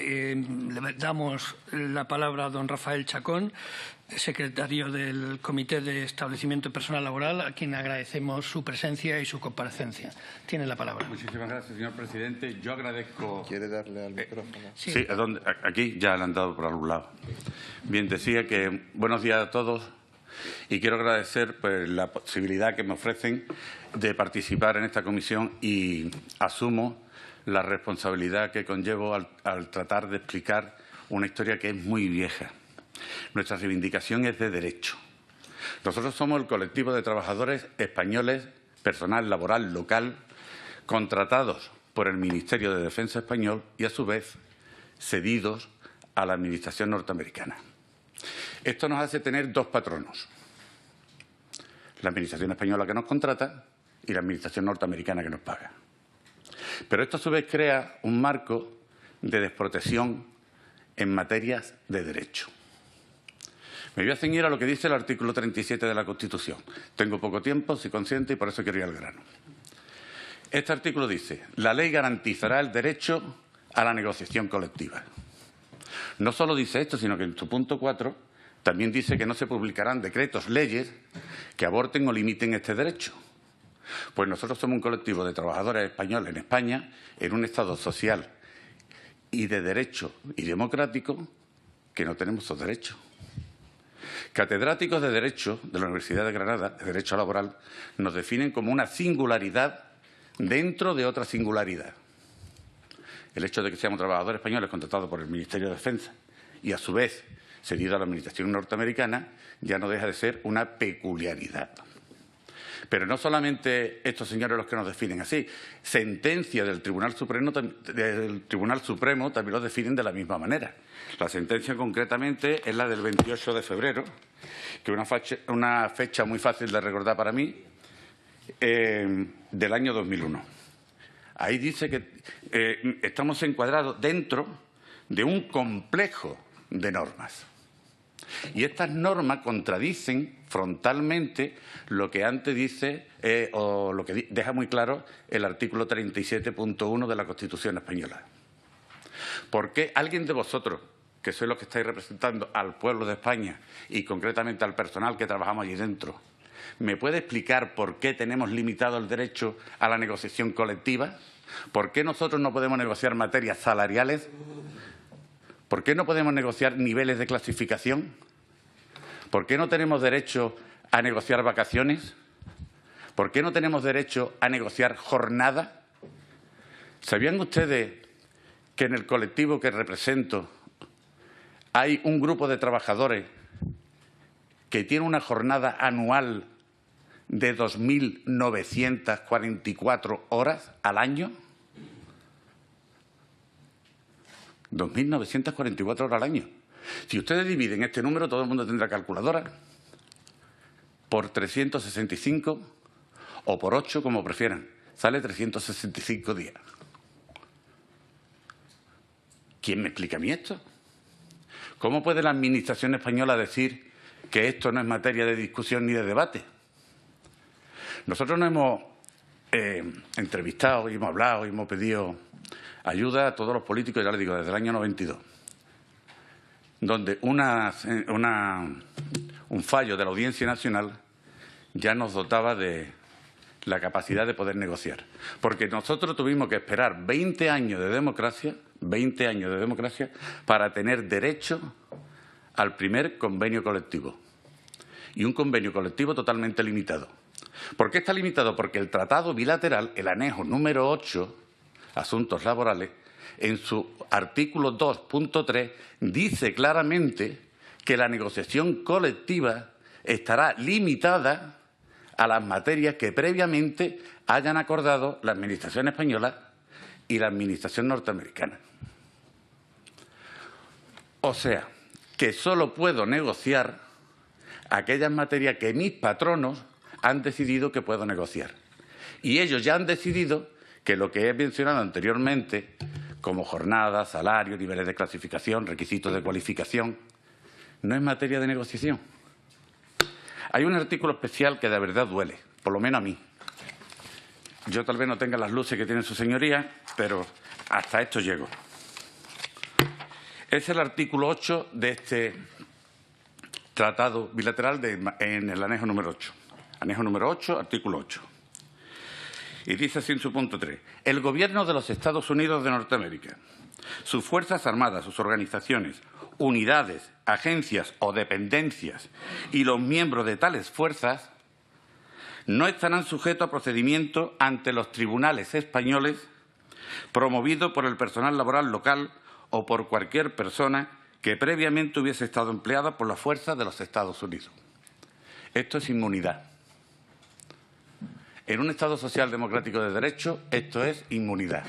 Le damos la palabra a don Rafael Chacón, secretario del Comité de Establecimiento Personal Laboral, a quien agradecemos su presencia y su comparecencia. Tiene la palabra. Muchísimas gracias, señor presidente. Yo agradezco... ¿Quiere darle al micrófono? Sí, aquí ya le han dado por algún lado. Bien, decía que buenos días a todos y quiero agradecer pues, la posibilidad que me ofrecen de participar en esta comisión y asumo la responsabilidad que conllevo al tratar de explicar una historia que es muy vieja. Nuestra reivindicación es de derecho. Nosotros somos el colectivo de trabajadores españoles, personal laboral local, contratados por el Ministerio de Defensa español y, a su vez, cedidos a la Administración norteamericana. Esto nos hace tener dos patronos: la Administración española que nos contrata y la Administración norteamericana que nos paga. Pero esto, a su vez, crea un marco de desprotección en materias de derecho. Me voy a ceñir a lo que dice el artículo 37 de la Constitución. Tengo poco tiempo, soy consciente, y por eso quiero ir al grano. Este artículo dice: la ley garantizará el derecho a la negociación colectiva. No solo dice esto, sino que en su punto 4 también dice que no se publicarán decretos, leyes que aborten o limiten este derecho. Pues nosotros somos un colectivo de trabajadores españoles en España, en un Estado social y de derecho y democrático, que no tenemos esos derechos. Catedráticos de Derecho de la Universidad de Granada, de Derecho Laboral, nos definen como una singularidad dentro de otra singularidad. El hecho de que seamos trabajadores españoles contratados por el Ministerio de Defensa y, a su vez, cedidos a la Administración norteamericana, ya no deja de ser una peculiaridad. Pero no solamente estos señores los que nos definen así. Sentencias del Tribunal Supremo también los definen de la misma manera. La sentencia, concretamente, es la del 28 de febrero, que es una fecha muy fácil de recordar para mí, del año 2001. Ahí dice que estamos encuadrados dentro de un complejo de normas. Y estas normas contradicen frontalmente lo que antes dice o lo que deja muy claro el artículo 37.1 de la Constitución española. ¿Por qué alguien de vosotros, que sois los que estáis representando al pueblo de España y concretamente al personal que trabajamos allí dentro, me puede explicar por qué tenemos limitado el derecho a la negociación colectiva? ¿Por qué nosotros no podemos negociar materias salariales? ¿Por qué no podemos negociar niveles de clasificación? ¿Por qué no tenemos derecho a negociar vacaciones? ¿Por qué no tenemos derecho a negociar jornada? ¿Sabían ustedes que en el colectivo que represento hay un grupo de trabajadores que tiene una jornada anual de 2.944 horas al año? 2.944 horas al año. Si ustedes dividen este número, todo el mundo tendrá calculadora, por 365 o por 8, como prefieran. Sale 365 días. ¿Quién me explica a mí esto? ¿Cómo puede la Administración española decir que esto no es materia de discusión ni de debate? Nosotros nos hemos entrevistado y hemos hablado y hemos pedido ayuda a todos los políticos, ya les digo, desde el año 92, donde un fallo de la Audiencia Nacional ya nos dotaba de la capacidad de poder negociar. Porque nosotros tuvimos que esperar 20 años de democracia, para tener derecho al primer convenio colectivo. Y un convenio colectivo totalmente limitado. ¿Por qué está limitado? Porque el tratado bilateral, el anejo número 8, Asuntos Laborales, en su artículo 2.3, dice claramente que la negociación colectiva estará limitada a las materias que previamente hayan acordado la Administración española y la Administración norteamericana. O sea, que solo puedo negociar aquellas materias que mis patronos han decidido que puedo negociar. Y ellos ya han decidido que lo que he mencionado anteriormente, como jornada, salario, niveles de clasificación, requisitos de cualificación, no es materia de negociación. Hay un artículo especial que de verdad duele, por lo menos a mí. Yo tal vez no tenga las luces que tiene su señoría, pero hasta esto llego. Es el artículo 8 de este tratado bilateral en el anexo número 8. Anexo número 8, artículo 8. Y dice así en su punto 3. El Gobierno de los Estados Unidos de Norteamérica, sus Fuerzas Armadas, sus organizaciones, unidades, agencias o dependencias y los miembros de tales fuerzas no estarán sujetos a procedimiento ante los tribunales españoles promovido por el personal laboral local o por cualquier persona que previamente hubiese estado empleada por las fuerzas de los Estados Unidos. Esto es inmunidad. En un Estado social democrático de derecho, esto es inmunidad.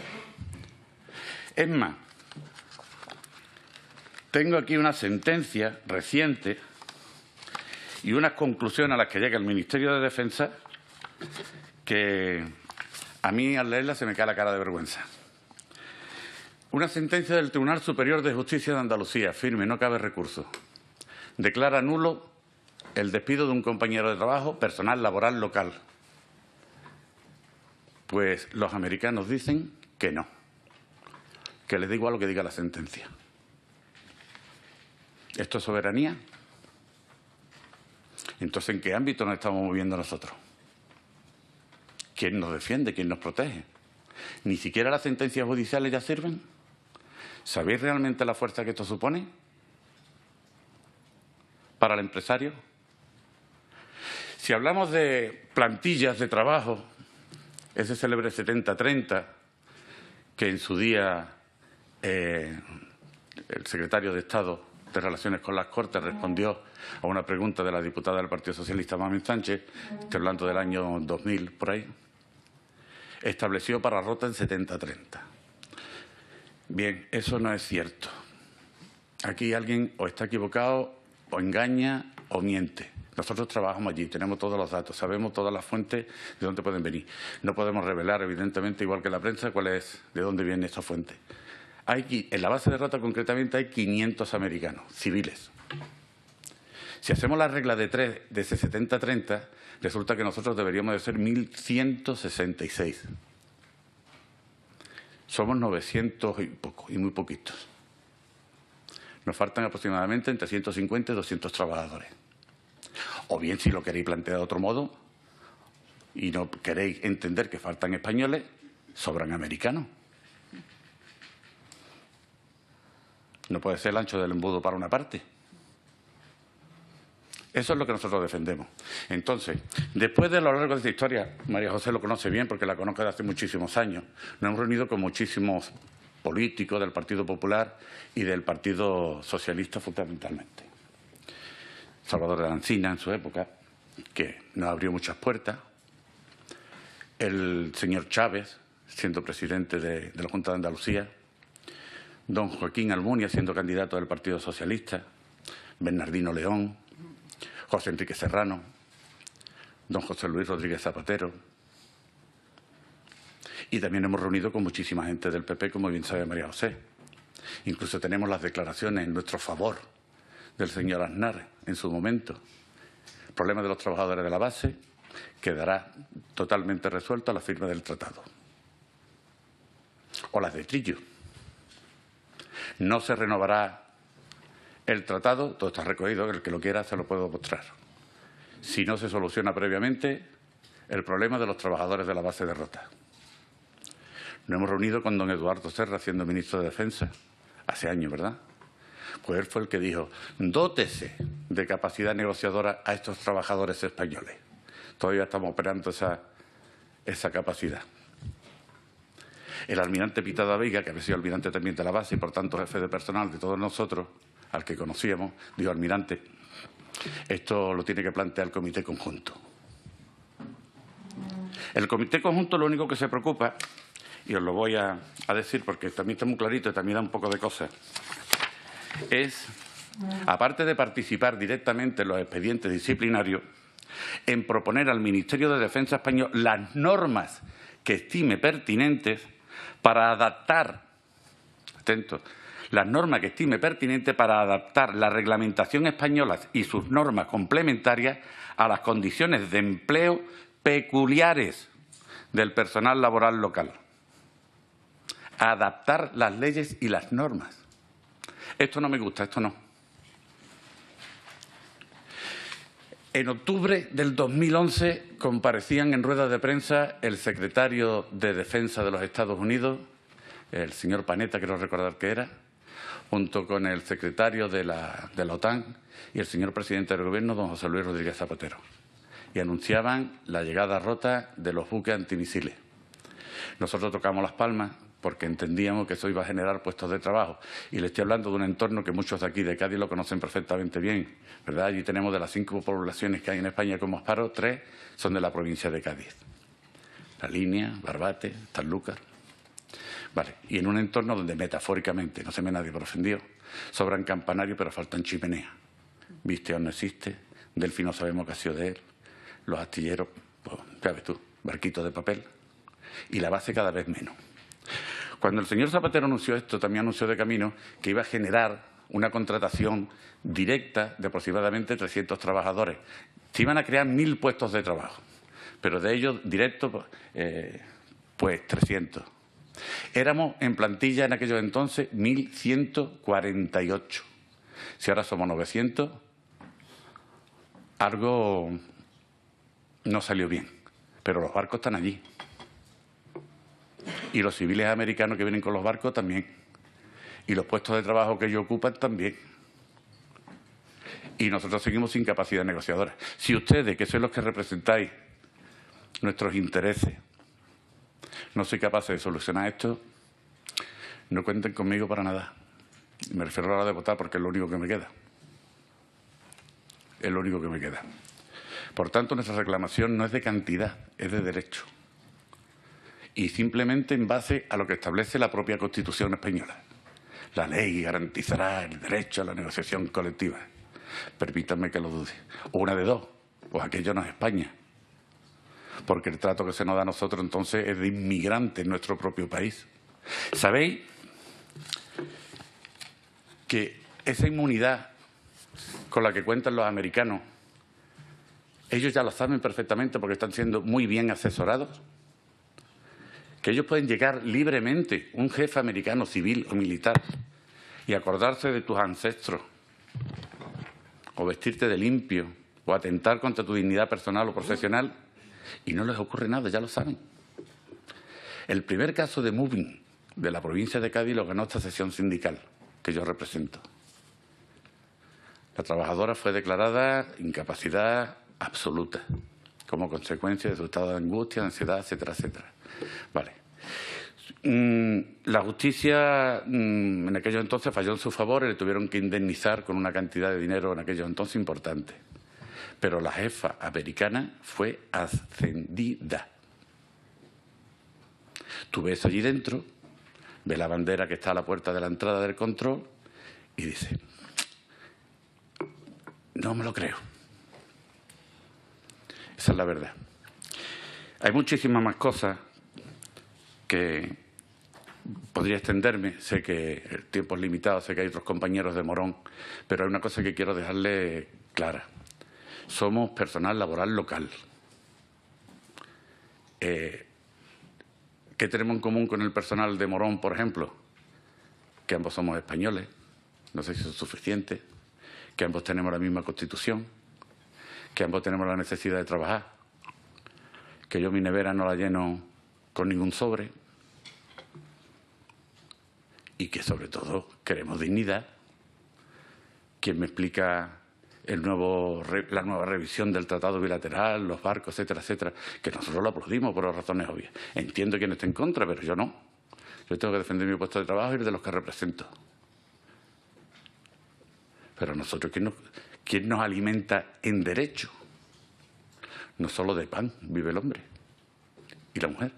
Es más, tengo aquí una sentencia reciente y unas conclusiones a las que llega el Ministerio de Defensa que a mí al leerla se me cae la cara de vergüenza. Una sentencia del Tribunal Superior de Justicia de Andalucía, firme, no cabe recurso. Declara nulo el despido de un compañero de trabajo, personal laboral local. Pues los americanos dicen que no, que les da igual lo que diga la sentencia. ¿Esto es soberanía? Entonces, ¿en qué ámbito nos estamos moviendo nosotros? ¿Quién nos defiende? ¿Quién nos protege? ¿Ni siquiera las sentencias judiciales ya sirven? ¿Sabéis realmente la fuerza que esto supone para el empresario? Si hablamos de plantillas de trabajo, ese célebre 70-30, que en su día el secretario de Estado de Relaciones con las Cortes respondió a una pregunta de la diputada del Partido Socialista, Mamen Sánchez, estoy hablando del año 2000, por ahí, estableció para Rota en 70-30. Bien, eso no es cierto. Aquí alguien o está equivocado, o engaña, o miente. Nosotros trabajamos allí, tenemos todos los datos, sabemos todas las fuentes de dónde pueden venir. No podemos revelar, evidentemente, igual que la prensa, de dónde viene esta fuente. En la base de Rota, concretamente, hay 500 americanos, civiles. Si hacemos la regla de 3 de ese 70-30, resulta que nosotros deberíamos de ser 1.166. Somos 900 y poco, y muy poquitos. Nos faltan aproximadamente entre 150 y 200 trabajadores. O bien, si lo queréis plantear de otro modo y no queréis entender que faltan españoles, sobran americanos. No puede ser el ancho del embudo para una parte. Eso es lo que nosotros defendemos. Entonces, después de lo largo de esta historia, María José lo conoce bien porque la conozco desde hace muchísimos años, nos hemos reunido con muchísimos políticos del Partido Popular y del Partido Socialista fundamentalmente. Salvador de la Encina en su época, que nos abrió muchas puertas. El señor Chávez, siendo presidente de la Junta de Andalucía. Don Joaquín Almunia, siendo candidato del Partido Socialista. Bernardino León. José Enrique Serrano. Don José Luis Rodríguez Zapatero. Y también hemos reunido con muchísima gente del PP, como bien sabe María José. Incluso tenemos las declaraciones en nuestro favor del señor Aznar en su momento. El problema de los trabajadores de la base quedará totalmente resuelto a la firma del tratado. O las de Trillo. No se renovará el tratado, todo está recogido, el que lo quiera se lo puedo mostrar. Si no se soluciona previamente el problema de los trabajadores de la base de Rota. Nos hemos reunido con don Eduardo Serra, siendo ministro de Defensa, hace años, ¿verdad? Pues él fue el que dijo, dótese de capacidad negociadora a estos trabajadores españoles. Todavía estamos operando esa capacidad. El almirante Pitada Veiga, que había sido almirante también de la base y por tanto jefe de personal de todos nosotros, al que conocíamos, dijo, almirante, esto lo tiene que plantear el Comité Conjunto. El Comité Conjunto lo único que se preocupa, y os lo voy a decir porque también está muy clarito y también da un poco de cosas, es, aparte de participar directamente en los expedientes disciplinarios, en proponer al Ministerio de Defensa español las normas que estime pertinentes para adaptar, atentos, las normas que estime pertinentes para adaptar la reglamentación española y sus normas complementarias a las condiciones de empleo peculiares del personal laboral local. Adaptar las leyes y las normas. Esto no me gusta, esto no. En octubre del 2011 comparecían en ruedas de prensa el secretario de Defensa de los Estados Unidos, el señor Panetta, quiero recordar que era, junto con el secretario de la OTAN y el señor presidente del Gobierno, don José Luis Rodríguez Zapatero, y anunciaban la llegada rota de los buques antimisiles. Nosotros tocamos las palmas porque entendíamos que eso iba a generar puestos de trabajo. Y le estoy hablando de un entorno que muchos de aquí de Cádiz lo conocen perfectamente bien, ¿verdad? Allí tenemos de las 5 poblaciones que hay en España como Asparo, 3 son de la provincia de Cádiz. La Línea, Barbate, Sanlúcar. Vale, y en un entorno donde metafóricamente, no se me nadie por ofendido, sobran campanarios pero faltan chimeneas. Visteos no existe, Delfi no sabemos qué ha sido de él, los astilleros, pues ya ves tú, barquitos de papel, y la base cada vez menos. Cuando el señor Zapatero anunció esto, también anunció de camino que iba a generar una contratación directa de aproximadamente 300 trabajadores. Se iban a crear 1.000 puestos de trabajo, pero de ellos directos, pues 300. Éramos en plantilla en aquellos entonces 1.148. Si ahora somos 900, algo no salió bien, pero los barcos están allí. Y los civiles americanos que vienen con los barcos también. Y los puestos de trabajo que ellos ocupan también. Y nosotros seguimos sin capacidad negociadora. Si ustedes, que sois los que representáis nuestros intereses, no sois capaces de solucionar esto, no cuenten conmigo para nada. Me refiero a la hora de votar porque es lo único que me queda. Es lo único que me queda. Por tanto, nuestra reclamación no es de cantidad, es de derecho. Y simplemente en base a lo que establece la propia Constitución española. La ley garantizará el derecho a la negociación colectiva. Permítanme que lo dude. O una de dos, pues aquello no es España. Porque el trato que se nos da a nosotros entonces es de inmigrantes en nuestro propio país. ¿Sabéis que esa inmunidad con la que cuentan los americanos, ellos ya lo saben perfectamente porque están siendo muy bien asesorados? Que ellos pueden llegar libremente, un jefe americano civil o militar, y acordarse de tus ancestros, o vestirte de limpio, o atentar contra tu dignidad personal o profesional, y no les ocurre nada, ya lo saben. El primer caso de moving de la provincia de Cádiz lo ganó esta sección sindical que yo represento. La trabajadora fue declarada incapacidad absoluta como consecuencia de su estado de angustia, de ansiedad, etcétera, etcétera. Vale. La justicia en aquellos entonces falló en su favor y le tuvieron que indemnizar con una cantidad de dinero en aquellos entonces importante. Pero la jefa americana fue ascendida. Tú ves allí dentro, ves la bandera que está a la puerta de la entrada del control y dice, no me lo creo. Esa es la verdad. Hay muchísimas más cosas que podría extenderme. Sé que el tiempo es limitado, sé que hay otros compañeros de Morón, pero hay una cosa que quiero dejarle clara. Somos personal laboral local. ¿Qué tenemos en común con el personal de Morón, por ejemplo? Que ambos somos españoles, no sé si eso es suficiente, que ambos tenemos la misma Constitución, que ambos tenemos la necesidad de trabajar, que yo mi nevera no la lleno con ningún sobre y que, sobre todo, queremos dignidad. ¿Quién me explica la nueva revisión del tratado bilateral, los barcos, etcétera, etcétera? Que nosotros lo aplaudimos por razones obvias. Entiendo quién está en contra, pero yo no. Yo tengo que defender mi puesto de trabajo y el de los que represento. Pero nosotros, ¿quién nos alimenta en derecho? No solo de pan vive el hombre y la mujer.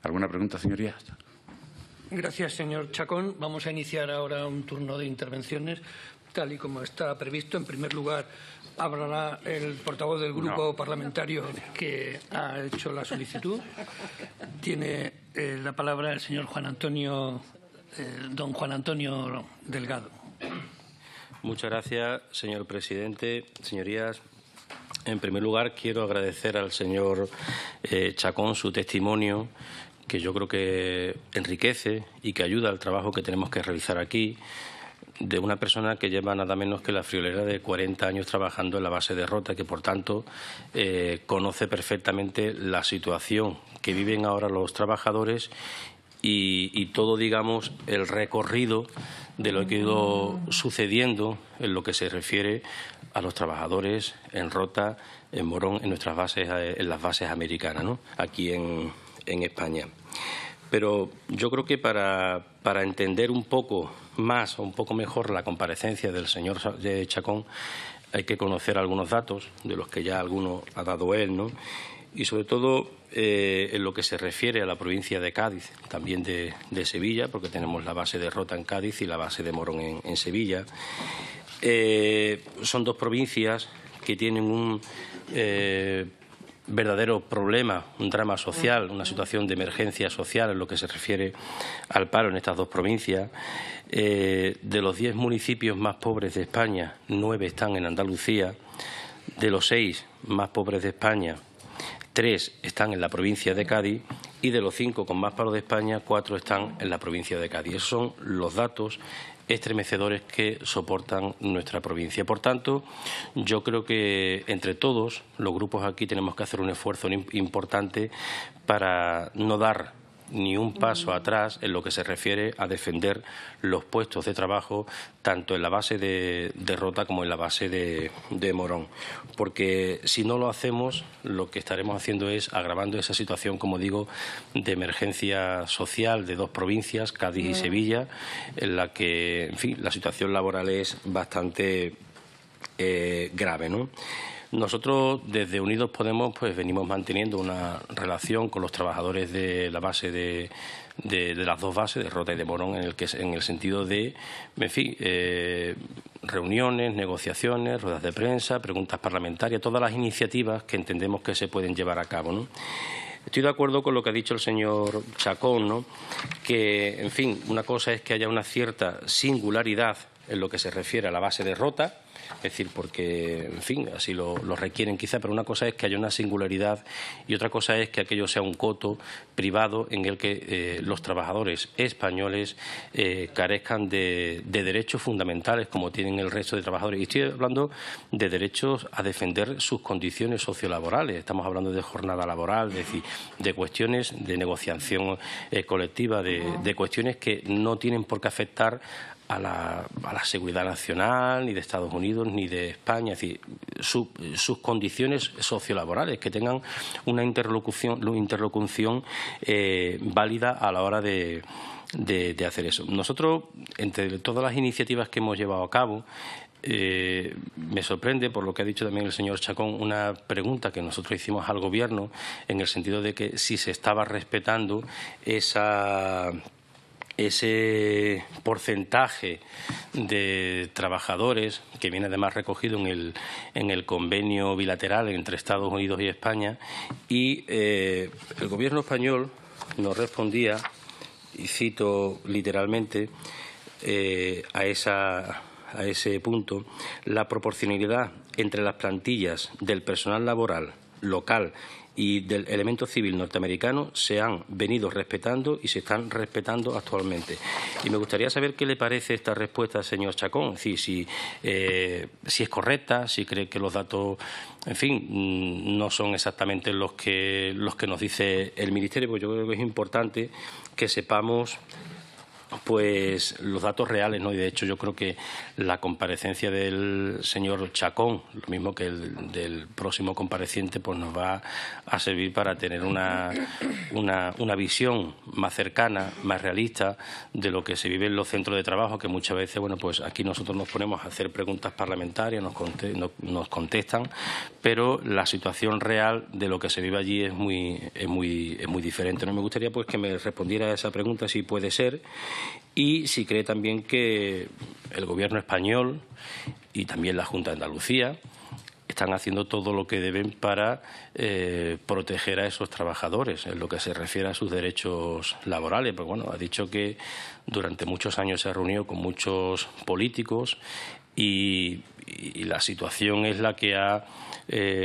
¿Alguna pregunta, señorías? Gracias, señor Chacón. Vamos a iniciar ahora un turno de intervenciones, tal y como está previsto. En primer lugar, hablará el portavoz del grupo parlamentario que ha hecho la solicitud. Tiene la palabra el señor don Juan Antonio Delgado. Muchas gracias, señor presidente. Señorías, en primer lugar, quiero agradecer al señor Chacón su testimonio, que yo creo que enriquece y que ayuda al trabajo que tenemos que realizar aquí, de una persona que lleva nada menos que la friolera de 40 años trabajando en la base de Rota, que por tanto conoce perfectamente la situación que viven ahora los trabajadores y todo, digamos, el recorrido de lo que ha ido sucediendo en lo que se refiere a los trabajadores en Rota, en Morón, en nuestras bases, en las bases americanas, ¿no?, aquí en España. Pero yo creo que para entender un poco más o un poco mejor la comparecencia del señor Chacón hay que conocer algunos datos, de los que ya algunos ha dado él, ¿no? Y sobre todo en lo que se refiere a la provincia de Cádiz, también de Sevilla, porque tenemos la base de Rota en Cádiz y la base de Morón en Sevilla. Son dos provincias que tienen un verdadero problema, un drama social, una situación de emergencia social en lo que se refiere al paro en estas dos provincias. De los 10 municipios más pobres de España, 9 están en Andalucía. De los 6 más pobres de España, 3 están en la provincia de Cádiz, y de los 5 con más paro de España, 4 están en la provincia de Cádiz. Esos son los datos estremecedores que soportan nuestra provincia. Por tanto, yo creo que entre todos los grupos aquí tenemos que hacer un esfuerzo importante para no dar ni un paso atrás en lo que se refiere a defender los puestos de trabajo tanto en la base de Rota como en la base de Morón. Porque si no lo hacemos, lo que estaremos haciendo es agravando esa situación, como digo, de emergencia social de dos provincias, Cádiz y Sevilla, en la que, en fin, la situación laboral es bastante grave, ¿no? Nosotros, desde Unidos Podemos, pues venimos manteniendo una relación con los trabajadores de la base de las dos bases, de Rota y de Morón, en el sentido de, en fin, reuniones, negociaciones, ruedas de prensa, preguntas parlamentarias, todas las iniciativas que entendemos que se pueden llevar a cabo, ¿no? Estoy de acuerdo con lo que ha dicho el señor Chacón, ¿no?, que, en fin, una cosa es que haya una cierta singularidad en lo que se refiere a la base de Rota, es decir, porque, en fin, así lo requieren quizá, pero una cosa es que haya una singularidad y otra cosa es que aquello sea un coto privado en el que los trabajadores españoles carezcan de derechos fundamentales como tienen el resto de trabajadores. Y estoy hablando de derechos a defender sus condiciones sociolaborales. Estamos hablando de jornada laboral, es decir, de cuestiones de negociación colectiva, de cuestiones que no tienen por qué afectar a la seguridad nacional, ni de Estados Unidos, ni de España, es decir, sus condiciones sociolaborales, que tengan una interlocución válida a la hora de hacer eso. Nosotros, entre todas las iniciativas que hemos llevado a cabo, me sorprende, por lo que ha dicho también el señor Chacón, una pregunta que nosotros hicimos al Gobierno en el sentido de que si se estaba respetando ese porcentaje de trabajadores que viene además recogido en el convenio bilateral entre Estados Unidos y España, y el Gobierno español nos respondía, y cito literalmente a ese punto: la proporcionalidad entre las plantillas del personal laboral local y del elemento civil norteamericano se han venido respetando y se están respetando actualmente. Y me gustaría saber qué le parece esta respuesta al señor Chacón, es decir, si es correcta, si cree que los datos, en fin, no son exactamente los que nos dice el Ministerio, porque yo creo que es importante que sepamos pues los datos reales, ¿no? Y de hecho yo creo que la comparecencia del señor Chacón, lo mismo que el del próximo compareciente, pues nos va a servir para tener una visión más cercana, más realista de lo que se vive en los centros de trabajo, que muchas veces, bueno, pues aquí nosotros nos ponemos a hacer preguntas parlamentarias, nos contestan, pero la situación real de lo que se vive allí es muy diferente, ¿no? Me gustaría pues que me respondiera a esa pregunta, si puede ser, y si cree también que el Gobierno español y también la Junta de Andalucía están haciendo todo lo que deben para proteger a esos trabajadores en lo que se refiere a sus derechos laborales. Pues bueno, ha dicho que durante muchos años se ha reunido con muchos políticos y y la situación es la que ha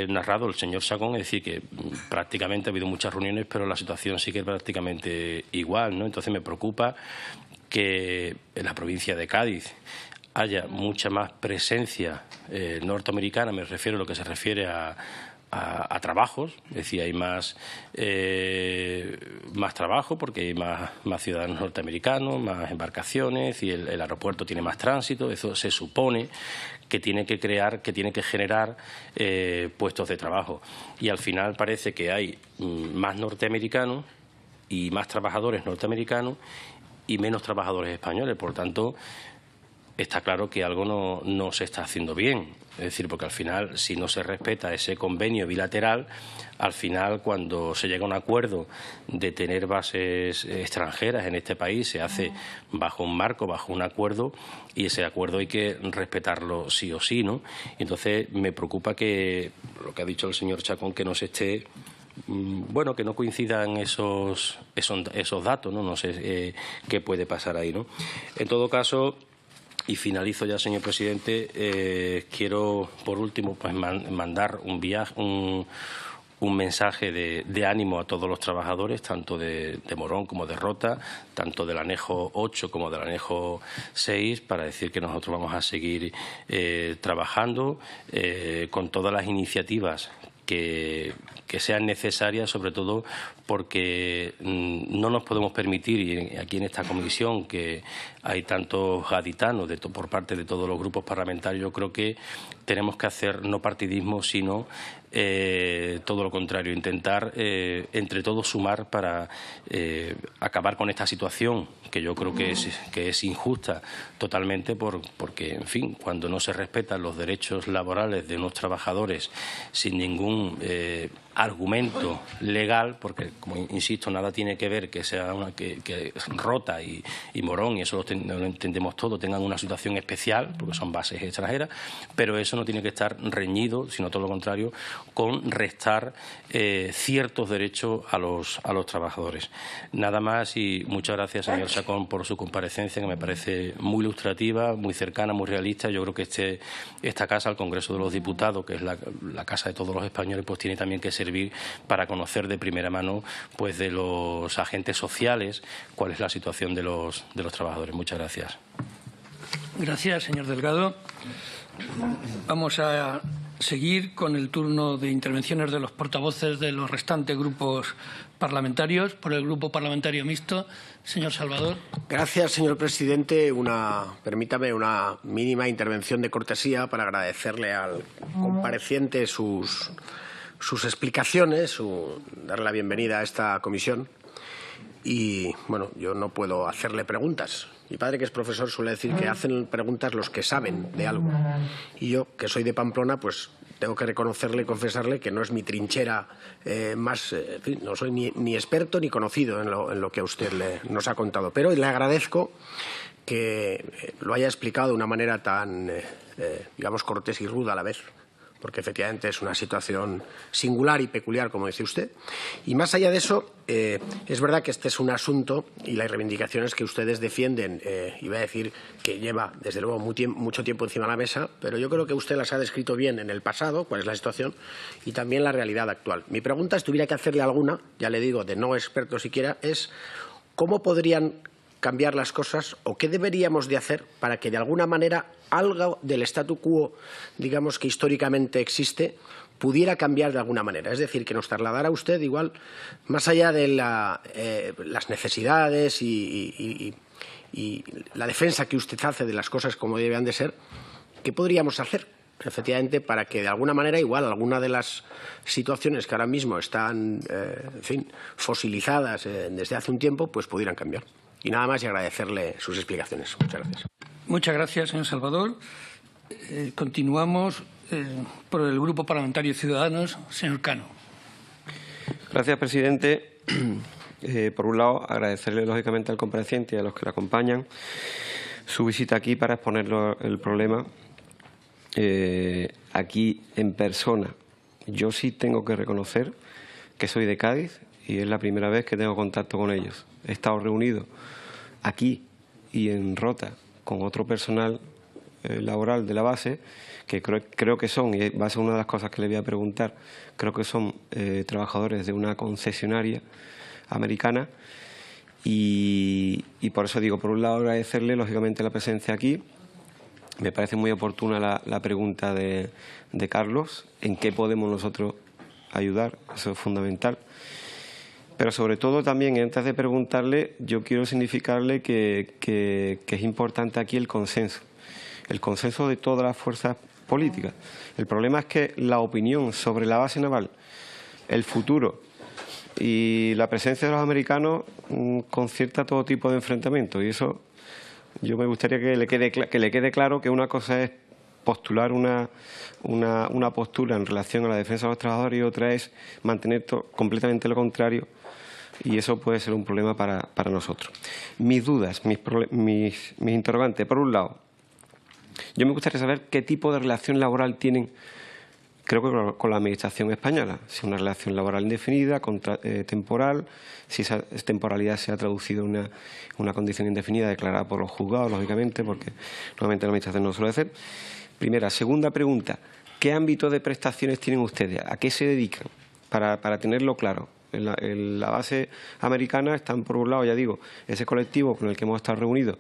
narrado el señor Chacón, es decir, que prácticamente ha habido muchas reuniones, pero la situación sigue prácticamente igual, ¿no? Entonces me preocupa que en la provincia de Cádiz haya mucha más presencia norteamericana, me refiero a lo que se refiere a trabajos, es decir, hay más trabajo porque hay más ciudadanos norteamericanos, más embarcaciones y el aeropuerto tiene más tránsito. Eso se supone que tiene que generar puestos de trabajo. Y al final parece que hay más norteamericanos y más trabajadores norteamericanos y menos trabajadores españoles. Por tanto, está claro que algo no se está haciendo bien. Es decir, porque al final, si no se respeta ese convenio bilateral, al final, cuando se llega a un acuerdo de tener bases extranjeras en este país, se hace bajo un marco, bajo un acuerdo, y ese acuerdo hay que respetarlo sí o sí, ¿no? Entonces, me preocupa que lo que ha dicho el señor Chacón, que no se esté... Bueno, que no coincidan esos datos, ¿no? No sé qué puede pasar ahí, ¿no? En todo caso... Y finalizo ya, señor presidente. Quiero, por último, pues mandar un mensaje de ánimo a todos los trabajadores, tanto de Morón como de Rota, tanto del anejo 8 como del anejo 6, para decir que nosotros vamos a seguir trabajando con todas las iniciativas que sean necesarias, sobre todo porque no nos podemos permitir, y aquí en esta comisión que hay tantos gaditanos por parte de todos los grupos parlamentarios, yo creo que tenemos que hacer no partidismo, sino todo lo contrario, intentar entre todos sumar para acabar con esta situación que yo creo que es injusta totalmente porque, en fin, cuando no se respetan los derechos laborales de unos trabajadores sin ningún argumento legal, porque, como insisto, nada tiene que ver que sea que Rota y Morón, y eso lo entendemos todo, tengan una situación especial, porque son bases extranjeras, pero eso no tiene que estar reñido, sino todo lo contrario, con restar ciertos derechos a los trabajadores. Nada más y muchas gracias, señor Chacón, por su comparecencia, que me parece muy ilustrativa, muy cercana, muy realista. Yo creo que esta casa, el Congreso de los Diputados, que es la casa de todos los españoles, pues tiene también que servir para conocer de primera mano pues de los agentes sociales cuál es la situación de los trabajadores. Muchas gracias. Gracias, señor Delgado. Vamos a seguir con el turno de intervenciones de los portavoces de los restantes grupos parlamentarios. Por el Grupo Parlamentario Mixto, señor Salvador. Gracias, señor presidente. Permítame una mínima intervención de cortesía para agradecerle al compareciente sus explicaciones, darle la bienvenida a esta comisión. Y, bueno, yo no puedo hacerle preguntas. Mi padre, que es profesor, suele decir que hacen preguntas los que saben de algo. Y yo, que soy de Pamplona, pues tengo que reconocerle y confesarle que no es mi trinchera más... en fin, no soy ni experto ni conocido en lo que a usted nos ha contado. Pero le agradezco que lo haya explicado de una manera tan, digamos, cortés y ruda a la vez, porque efectivamente es una situación singular y peculiar, como dice usted. Y más allá de eso, es verdad que este es un asunto y las reivindicaciones que ustedes defienden, iba a decir que lleva, desde luego, mucho tiempo encima de la mesa, pero yo creo que usted las ha descrito bien en el pasado, cuál es la situación, y también la realidad actual. Mi pregunta, si tuviera que hacerle alguna, ya le digo, de no experto siquiera, es ¿cómo podrían cambiar las cosas o qué deberíamos de hacer para que de alguna manera algo del statu quo, digamos, que históricamente existe, pudiera cambiar de alguna manera? Es decir, que nos trasladara usted igual, más allá de las necesidades y la defensa que usted hace de las cosas como deben de ser, ¿qué podríamos hacer efectivamente para que de alguna manera igual alguna de las situaciones que ahora mismo están, en fin, fosilizadas desde hace un tiempo, pues pudieran cambiar? Y nada más y agradecerle sus explicaciones. Muchas gracias. Muchas gracias, señor Salvador. Continuamos por el Grupo Parlamentario Ciudadanos. Señor Cano. Gracias, presidente. Por un lado, agradecerle lógicamente al compareciente y a los que le acompañan su visita aquí para exponer el problema aquí en persona. Yo sí tengo que reconocer que soy de Cádiz y es la primera vez que tengo contacto con ellos. He estado reunido aquí y en Rota con otro personal laboral de la base, que creo que son, y va a ser una de las cosas que le voy a preguntar, creo que son trabajadores de una concesionaria americana. Y por eso digo, por un lado, agradecerle lógicamente la presencia aquí. Me parece muy oportuna la pregunta de Carlos, en qué podemos nosotros ayudar, eso es fundamental. Pero sobre todo también, antes de preguntarle, yo quiero significarle que es importante aquí el consenso de todas las fuerzas políticas. El problema es que la opinión sobre la base naval, el futuro y la presencia de los americanos concierta todo tipo de enfrentamientos, y eso yo me gustaría que le quede claro que una cosa es postular una postura en relación a la defensa de los trabajadores y otra es mantener completamente lo contrario, y eso puede ser un problema para nosotros. Mis dudas, mis interrogantes. Por un lado, yo me gustaría saber qué tipo de relación laboral tienen, creo que con la Administración española, si una relación laboral indefinida, temporal, si esa temporalidad se ha traducido en una condición indefinida declarada por los juzgados, lógicamente, porque normalmente la Administración no lo suele hacer. Primera. Segunda pregunta, ¿qué ámbito de prestaciones tienen ustedes? ¿A qué se dedican? Para tenerlo claro. En la base americana están, por un lado, ya digo, ese colectivo con el que hemos estado reunidos,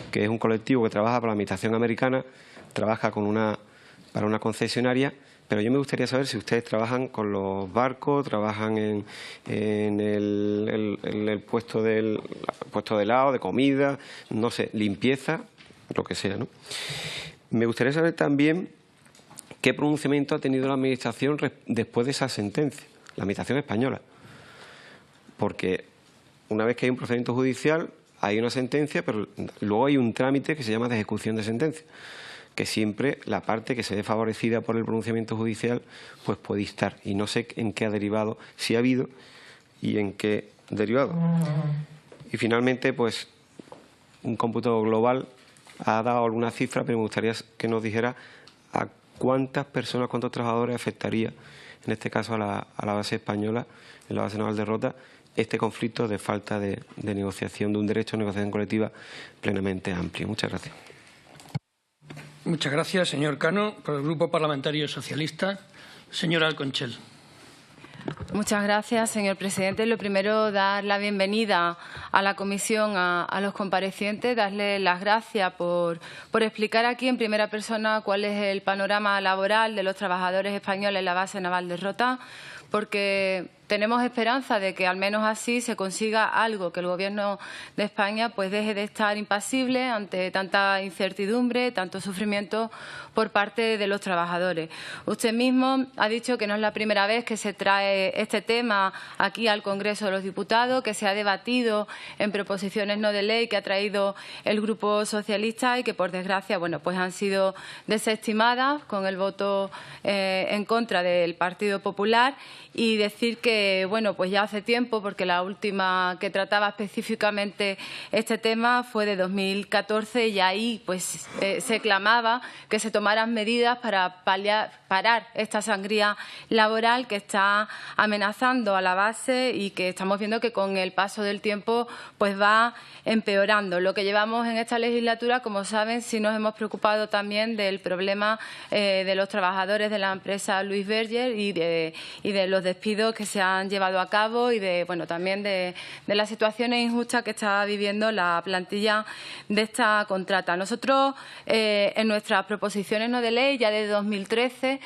que es un colectivo que trabaja para la Administración americana, trabaja para una concesionaria, pero yo me gustaría saber si ustedes trabajan con los barcos, trabajan en el puesto de helado, de comida, no sé, limpieza, lo que sea, ¿no? Me gustaría saber también qué pronunciamiento ha tenido la Administración después de esa sentencia, la Administración española. Porque una vez que hay un procedimiento judicial, hay una sentencia, pero luego hay un trámite que se llama de ejecución de sentencia, que siempre la parte que se ve favorecida por el pronunciamiento judicial pues puede estar. Y no sé en qué ha derivado, si ha habido y en qué derivado. Y finalmente, pues un cómputo global ha dado alguna cifra, pero me gustaría que nos dijera a cuántas personas, cuántos trabajadores afectaría, en este caso a la base española, en la base naval de Rota, este conflicto de falta de negociación, de un derecho a negociación colectiva plenamente amplio. Muchas gracias. Muchas gracias, señor Cano. Por el Grupo Parlamentario Socialista, señora Alconchel. Muchas gracias, señor presidente. Lo primero, dar la bienvenida a la comisión a los comparecientes, darles las gracias por explicar aquí en primera persona cuál es el panorama laboral de los trabajadores españoles en la base naval de Rota, porque tenemos esperanza de que al menos así se consiga algo, que el Gobierno de España pues deje de estar impasible ante tanta incertidumbre, tanto sufrimiento por parte de los trabajadores. Usted mismo ha dicho que no es la primera vez que se trae este tema aquí al Congreso de los Diputados, que se ha debatido en proposiciones no de ley que ha traído el Grupo Socialista y que, por desgracia, bueno, pues han sido desestimadas con el voto en contra del Partido Popular. Y decir que, bueno, pues ya hace tiempo, porque la última que trataba específicamente este tema fue de 2014 y ahí pues se clamaba que se tomaran medidas para parar esta sangría laboral que está amenazando a la base y que estamos viendo que con el paso del tiempo pues va empeorando. Lo que llevamos en esta legislatura, como saben, sí nos hemos preocupado también del problema de los trabajadores de la empresa Louis Berger y de los despidos que se han llevado a cabo y también de las situaciones injustas que está viviendo la plantilla de esta contrata. Nosotros en nuestras proposiciones no de ley ya desde 2013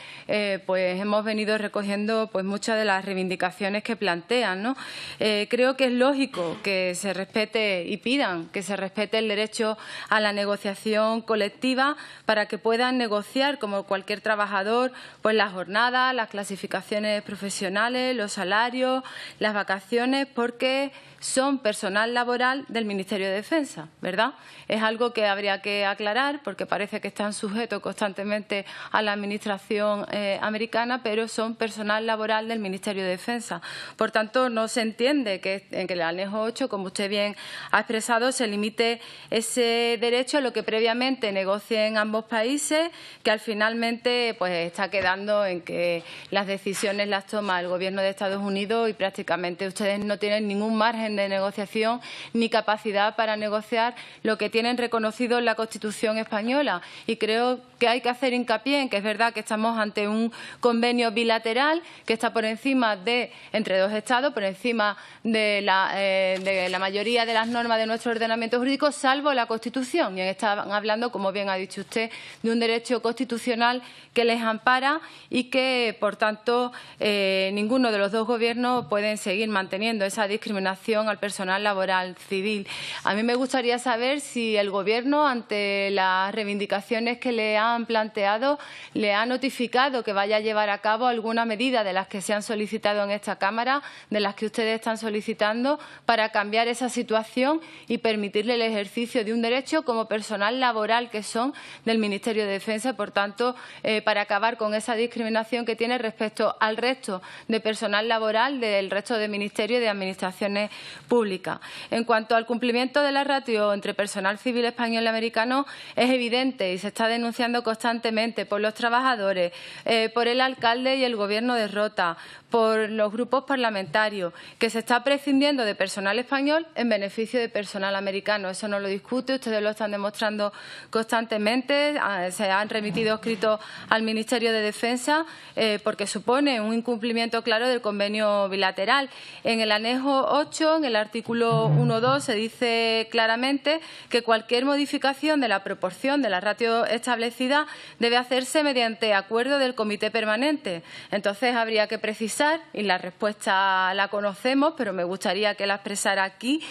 pues hemos venido recogiendo pues muchas de las reivindicaciones que plantean, ¿no? Creo que es lógico que se respete y pidan que se respete el derecho a la negociación colectiva para que puedan negociar como cualquier trabajador pues las jornadas, las clasificaciones profesionales, los salarios, las vacaciones, porque son personal laboral del Ministerio de Defensa, ¿verdad? Es algo que habría que aclarar porque parece que están sujetos constantemente a la Administración americana, pero son personal laboral del Ministerio de Defensa. Por tanto, no se entiende que en el anejo 8, como usted bien ha expresado, se limite ese derecho a lo que previamente negocien ambos países, que al finalmente pues está quedando en que las decisiones las toma el Gobierno de Estados Unidos y prácticamente ustedes no tienen ningún margen margen de negociación ni capacidad para negociar lo que tienen reconocido en la Constitución española. Y creo que hay que hacer hincapié en que es verdad que estamos ante un convenio bilateral que está por encima de, entre dos Estados, por encima de la mayoría de las normas de nuestro ordenamiento jurídico, salvo la Constitución. Y están hablando, como bien ha dicho usted, de un derecho constitucional que les ampara y que, por tanto, ninguno de los dos gobiernos pueden seguir manteniendo esa discriminación al personal laboral civil. A mí me gustaría saber si el Gobierno, ante las reivindicaciones que le han planteado, le ha notificado que vaya a llevar a cabo alguna medida de las que se han solicitado en esta Cámara, de las que ustedes están solicitando, para cambiar esa situación y permitirle el ejercicio de un derecho como personal laboral que son del Ministerio de Defensa. Por tanto, para acabar con esa discriminación que tiene respecto al resto de personal laboral del resto de ministerios y de administraciones públicas. En cuanto al cumplimiento de la ratio entre personal civil español y americano, es evidente y se está denunciando constantemente por los trabajadores, por el alcalde y el Gobierno de Rota, por los grupos parlamentarios, que se está prescindiendo de personal español en beneficio de personal americano. Eso no lo discute, ustedes lo están demostrando constantemente. Se han remitido escritos al Ministerio de Defensa porque supone un incumplimiento claro del convenio bilateral. En el anexo 8, en el artículo 1.2, se dice claramente que cualquier modificación de la proporción de la ratio establecida debe hacerse mediante acuerdo del Comité Permanente. Entonces, habría que precisar, y la respuesta la conocemos, pero me gustaría que la expresara aquí,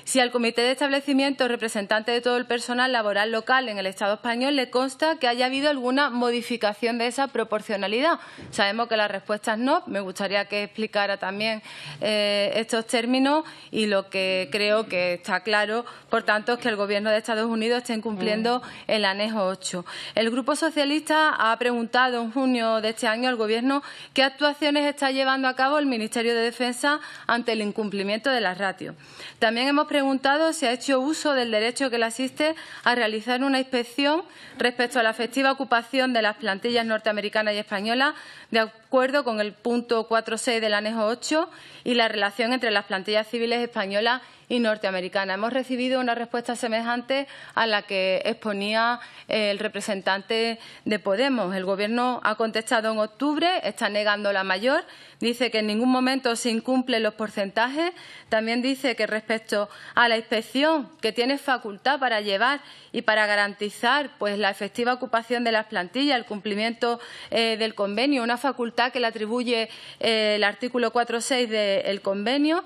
si al Comité de Establecimiento, representante de todo el personal laboral local en el Estado español, le consta que haya habido alguna modificación de esa proporcionalidad. Sabemos que la respuesta es no. Me gustaría que explicara también estos términos, y lo que creo que está claro, por tanto, es que el Gobierno de Estados Unidos está incumpliendo el anexo 8. El Grupo Socialista ha preguntado en junio de este año al Gobierno qué actuaciones está llevando a cabo el Ministerio de Defensa ante el incumplimiento de la ratio. También hemos preguntado si ha hecho uso del derecho que le asiste a realizar una inspección respecto a la efectiva ocupación de las plantillas norteamericanas y españolas, de acuerdo con el punto 4.6 del anexo 8 y la relación entre las plantillas civiles españolas y norteamericana. Hemos recibido una respuesta semejante a la que exponía el representante de Podemos. El Gobierno ha contestado en octubre, está negando la mayor, dice que en ningún momento se incumplen los porcentajes. También dice que respecto a la inspección, que tiene facultad para llevar y para garantizar pues la efectiva ocupación de las plantillas, el cumplimiento del convenio, una facultad que le atribuye el artículo 4.6 del convenio,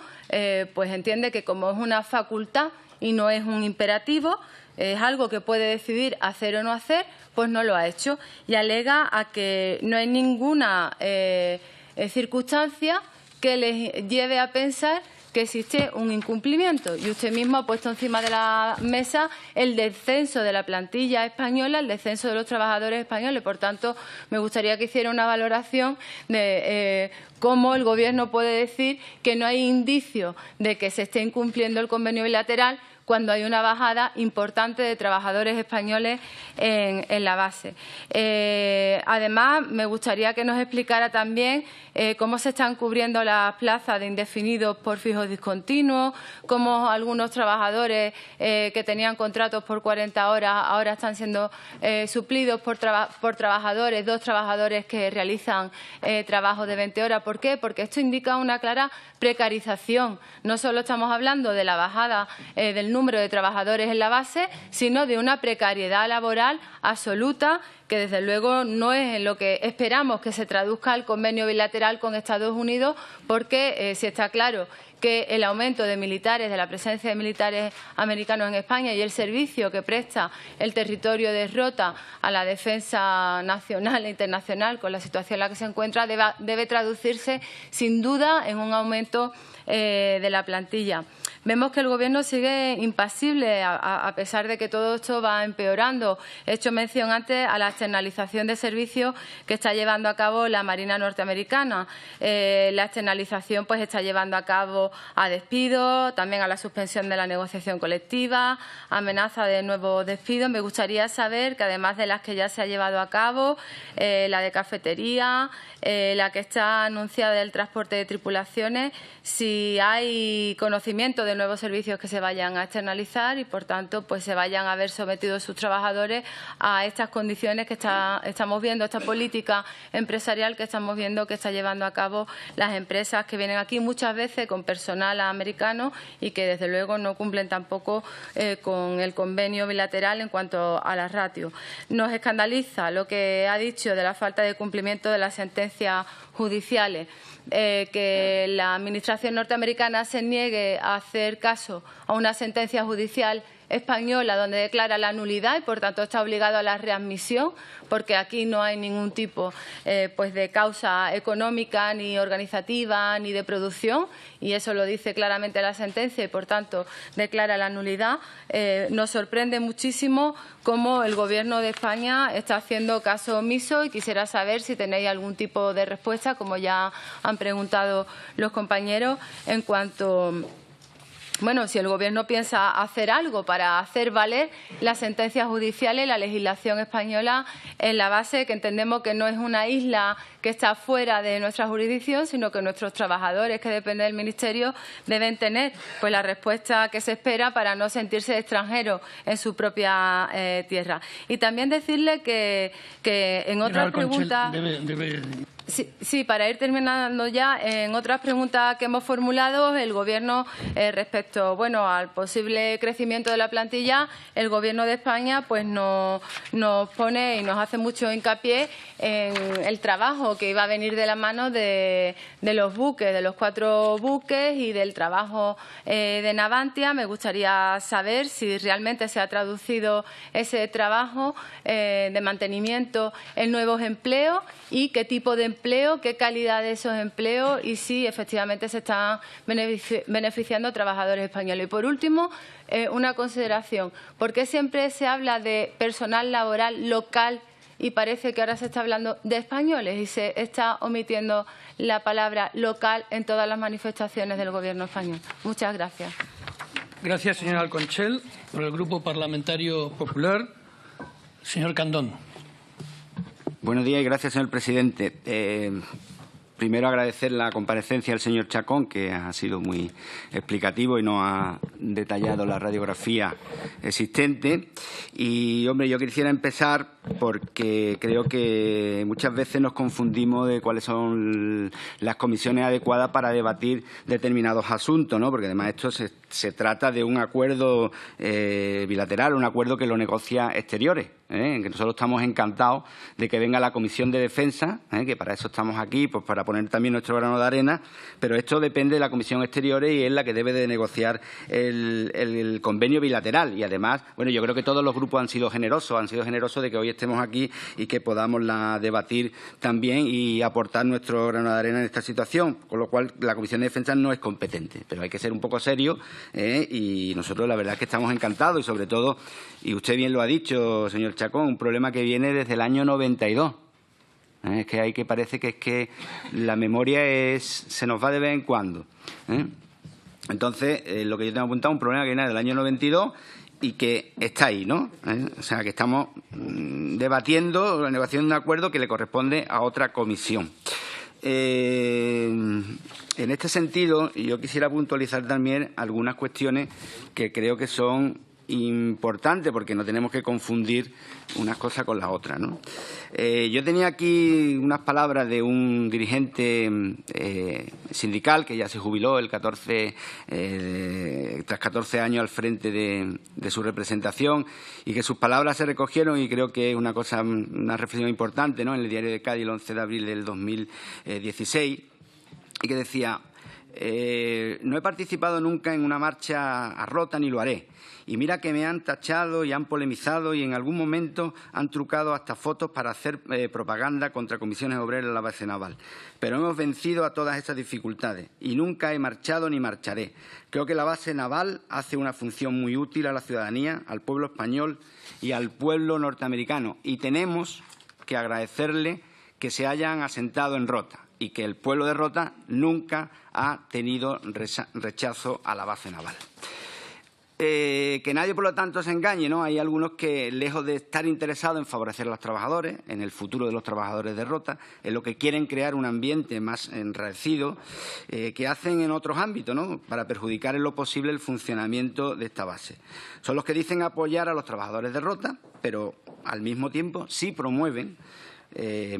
pues entiende que como es una facultad y no es un imperativo, es algo que puede decidir hacer o no hacer, pues no lo ha hecho, y alega a que no hay ninguna circunstancia que les lleve a pensar que existe un incumplimiento. Y usted mismo ha puesto encima de la mesa el descenso de la plantilla española, el descenso de los trabajadores españoles. Por tanto, me gustaría que hiciera una valoración de cómo el Gobierno puede decir que no hay indicios de que se esté incumpliendo el convenio bilateral cuando hay una bajada importante de trabajadores españoles en la base. Además, me gustaría que nos explicara también cómo se están cubriendo las plazas de indefinidos por fijos discontinuos, cómo algunos trabajadores que tenían contratos por 40 horas ahora están siendo suplidos por trabajadores, dos trabajadores que realizan trabajo de 20 horas. ¿Por qué? Porque esto indica una clara precarización. No solo estamos hablando de la bajada del número de trabajadores en la base, sino de una precariedad laboral absoluta, que desde luego no es en lo que esperamos que se traduzca el convenio bilateral con Estados Unidos, porque si está claro que el aumento de militares, de la presencia de militares americanos en España y el servicio que presta el territorio de Rota a la defensa nacional e internacional con la situación en la que se encuentra debe traducirse sin duda en un aumento de la plantilla. Vemos que el Gobierno sigue impasible a pesar de que todo esto va empeorando. He hecho mención antes a la externalización de servicios que está llevando a cabo la Marina norteamericana. La externalización pues está llevando a cabo a despidos, también a la suspensión de la negociación colectiva, amenaza de nuevos despidos. Me gustaría saber que, además de las que ya se ha llevado a cabo, la de cafetería, la que está anunciada del transporte de tripulaciones, si hay conocimiento de nuevos servicios que se vayan a externalizar y, por tanto, pues se vayan a ver sometidos sus trabajadores a estas condiciones que estamos viendo, esta política empresarial que estamos viendo que está llevando a cabo las empresas que vienen aquí muchas veces con personal americano y que, desde luego, no cumplen tampoco con el convenio bilateral en cuanto a las ratios. Nos escandaliza lo que ha dicho de la falta de cumplimiento de las sentencias judiciales. Que la Administración norteamericana se niegue a hacer caso a una sentencia judicial española donde declara la nulidad y, por tanto, está obligado a la readmisión, porque aquí no hay ningún tipo pues de causa económica, ni organizativa, ni de producción, y eso lo dice claramente la sentencia y, por tanto, declara la nulidad. Nos sorprende muchísimo cómo el Gobierno de España está haciendo caso omiso y quisiera saber si tenéis algún tipo de respuesta, como ya han preguntado los compañeros, en cuanto... Bueno, si el Gobierno piensa hacer algo para hacer valer las sentencias judiciales y la legislación española en la base que entendemos que no es una isla que está fuera de nuestra jurisdicción, sino que nuestros trabajadores que dependen del Ministerio deben tener pues la respuesta que se espera para no sentirse extranjeros en su propia tierra. Y también decirle que en otras preguntas... Sí, para ir terminando ya, en otras preguntas que hemos formulado, el Gobierno, respecto al posible crecimiento de la plantilla, el Gobierno de España pues nos pone y nos hace mucho hincapié en el trabajo que iba a venir de la mano de los buques, de los 4 buques y del trabajo de Navantia. Me gustaría saber si realmente se ha traducido ese trabajo de mantenimiento en nuevos empleos y qué tipo de empleo, qué calidad de esos empleos y si efectivamente se están beneficiando trabajadores españoles. Y, por último, una consideración. ¿Por qué siempre se habla de personal laboral local y parece que ahora se está hablando de españoles y se está omitiendo la palabra local en todas las manifestaciones del Gobierno español? Muchas gracias. Gracias, señora Alconchel. Por el Grupo Parlamentario Popular, señor Candón. Buenos días y gracias, señor presidente. Primero, agradecer la comparecencia del señor Chacón, que ha sido muy explicativo y nos ha detallado la radiografía existente. Y, hombre, yo quisiera empezar porque creo que muchas veces nos confundimos de cuáles son las comisiones adecuadas para debatir determinados asuntos, ¿no? Porque, además, esto se trata de un acuerdo bilateral, un acuerdo que lo negocia Exteriores, que nosotros estamos encantados de que venga la Comisión de Defensa, que para eso estamos aquí, pues para poner también nuestro grano de arena, pero esto depende de la Comisión Exteriores y es la que debe de negociar el convenio bilateral. Y, además, bueno, yo creo que todos los grupos han sido generosos de que hoy estemos aquí y que podamos debatir también y aportar nuestro grano de arena en esta situación, con lo cual la Comisión de Defensa no es competente, pero hay que ser un poco serio y nosotros la verdad es que estamos encantados y, sobre todo, y usted bien lo ha dicho, señor Chacón, un problema que viene desde el año 92. Es que parece que es que la memoria se nos va de vez en cuando. Entonces, lo que yo tengo apuntado, un problema que viene del año 92 y que está ahí, ¿no? O sea, que estamos debatiendo la negociación de un acuerdo que le corresponde a otra comisión. En este sentido, yo quisiera puntualizar también algunas cuestiones que creo que son importantes, porque no tenemos que confundir unas cosas con las otras, ¿no? Yo tenía aquí unas palabras de un dirigente sindical que ya se jubiló tras 14 años al frente de su representación, y que sus palabras se recogieron, y creo que es una reflexión importante, ¿no?, en el Diario de Cádiz el 11 de abril del 2016, y que decía: no he participado nunca en una marcha a Rota ni lo haré. Y mira que me han tachado y han polemizado y en algún momento han trucado hasta fotos para hacer propaganda contra comisiones obreras en la base naval. Pero hemos vencido a todas estas dificultades y nunca he marchado ni marcharé. Creo que la base naval hace una función muy útil a la ciudadanía, al pueblo español y al pueblo norteamericano. Y tenemos que agradecerle que se hayan asentado en Rota. y que el pueblo de Rota nunca ha tenido rechazo a la base naval. Que nadie, por lo tanto, se engañe, ¿no? Hay algunos que, lejos de estar interesados en favorecer a los trabajadores, en el futuro de los trabajadores de Rota, en lo que quieren crear un ambiente más enrarecido, que hacen en otros ámbitos, ¿no?, para perjudicar en lo posible el funcionamiento de esta base. Son los que dicen apoyar a los trabajadores de Rota, pero al mismo tiempo sí promueven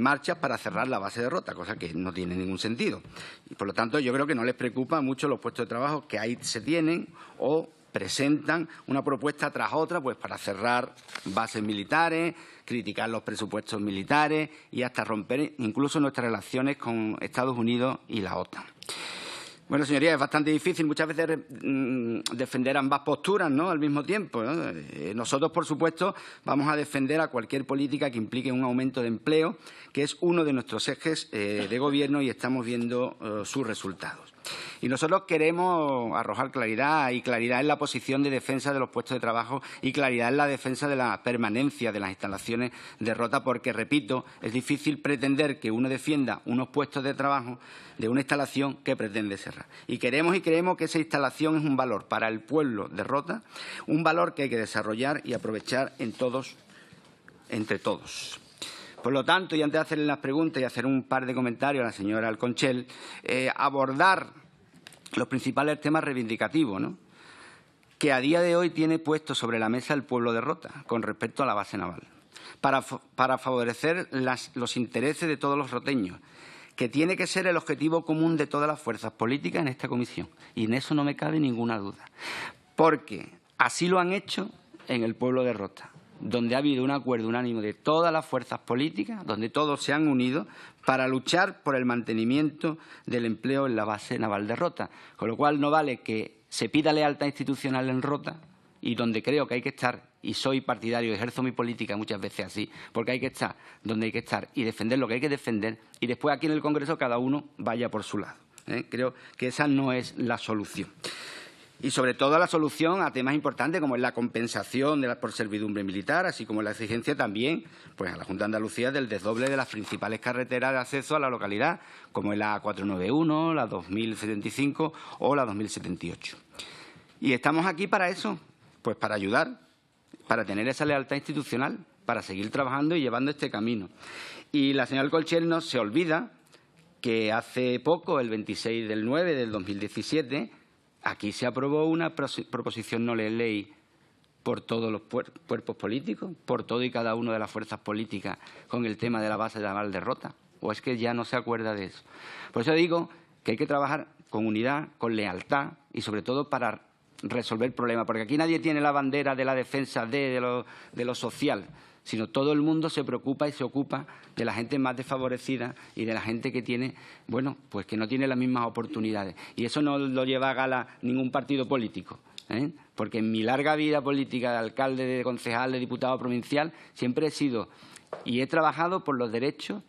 marchas para cerrar la base de Rota, cosa que no tiene ningún sentido. Y, por lo tanto, yo creo que no les preocupa mucho los puestos de trabajo que ahí se tienen o presentan una propuesta tras otra pues para cerrar bases militares, criticar los presupuestos militares y hasta romper incluso nuestras relaciones con Estados Unidos y la OTAN. Bueno, señorías, es bastante difícil muchas veces defender ambas posturas, ¿no?, al mismo tiempo, ¿no? Nosotros, por supuesto, vamos a defender a cualquier política que implique un aumento de empleo, que es uno de nuestros ejes de gobierno y estamos viendo sus resultados. Y nosotros queremos arrojar claridad en la posición de defensa de los puestos de trabajo y claridad en la defensa de la permanencia de las instalaciones de Rota, porque, repito, es difícil pretender que uno defienda unos puestos de trabajo de una instalación que pretende cerrar. Y queremos y creemos que esa instalación es un valor para el pueblo de Rota, un valor que hay que desarrollar y aprovechar entre todos. Por lo tanto, y antes de hacerle las preguntas y hacer un par de comentarios a la señora Alconchel, abordar los principales temas reivindicativos, ¿no?, que a día de hoy tiene puesto sobre la mesa el pueblo de Rota con respecto a la base naval, para favorecer los intereses de todos los roteños, que tiene que ser el objetivo común de todas las fuerzas políticas en esta comisión. Y en eso no me cabe ninguna duda, porque así lo han hecho en el pueblo de Rota, donde ha habido un acuerdo unánime de todas las fuerzas políticas, donde todos se han unido para luchar por el mantenimiento del empleo en la base naval de Rota. Con lo cual no vale que se pida lealtad institucional en Rota, y donde creo que hay que estar, y soy partidario, ejerzo mi política muchas veces así, porque hay que estar donde hay que estar y defender lo que hay que defender, y después aquí en el Congreso cada uno vaya por su lado. Creo que esa no es la solución. Y, sobre todo, la solución a temas importantes como es la compensación por servidumbre militar, así como la exigencia también pues, a la Junta de Andalucía del desdoble de las principales carreteras de acceso a la localidad, como es la A491, la 2075 o la 2078. Y estamos aquí para eso, pues para ayudar, para tener esa lealtad institucional, para seguir trabajando y llevando este camino. Y la señora Alconchel no se olvida que hace poco, el 26 del 9 del 2017, aquí se aprobó una proposición no de ley por todos los cuerpos políticos, por todo y cada una de las fuerzas políticas, con el tema de la base naval de Rota. ¿O es que ya no se acuerda de eso? Por eso digo que hay que trabajar con unidad, con lealtad y, sobre todo, para resolver problemas. Porque aquí nadie tiene la bandera de la defensa de lo social, sino todo el mundo se preocupa y se ocupa de la gente más desfavorecida y de la gente que tiene, bueno, pues que no tiene las mismas oportunidades. Y eso no lo lleva a gala ningún partido político, porque en mi larga vida política de alcalde, de concejal, de diputado provincial, siempre he sido y he trabajado por los derechos,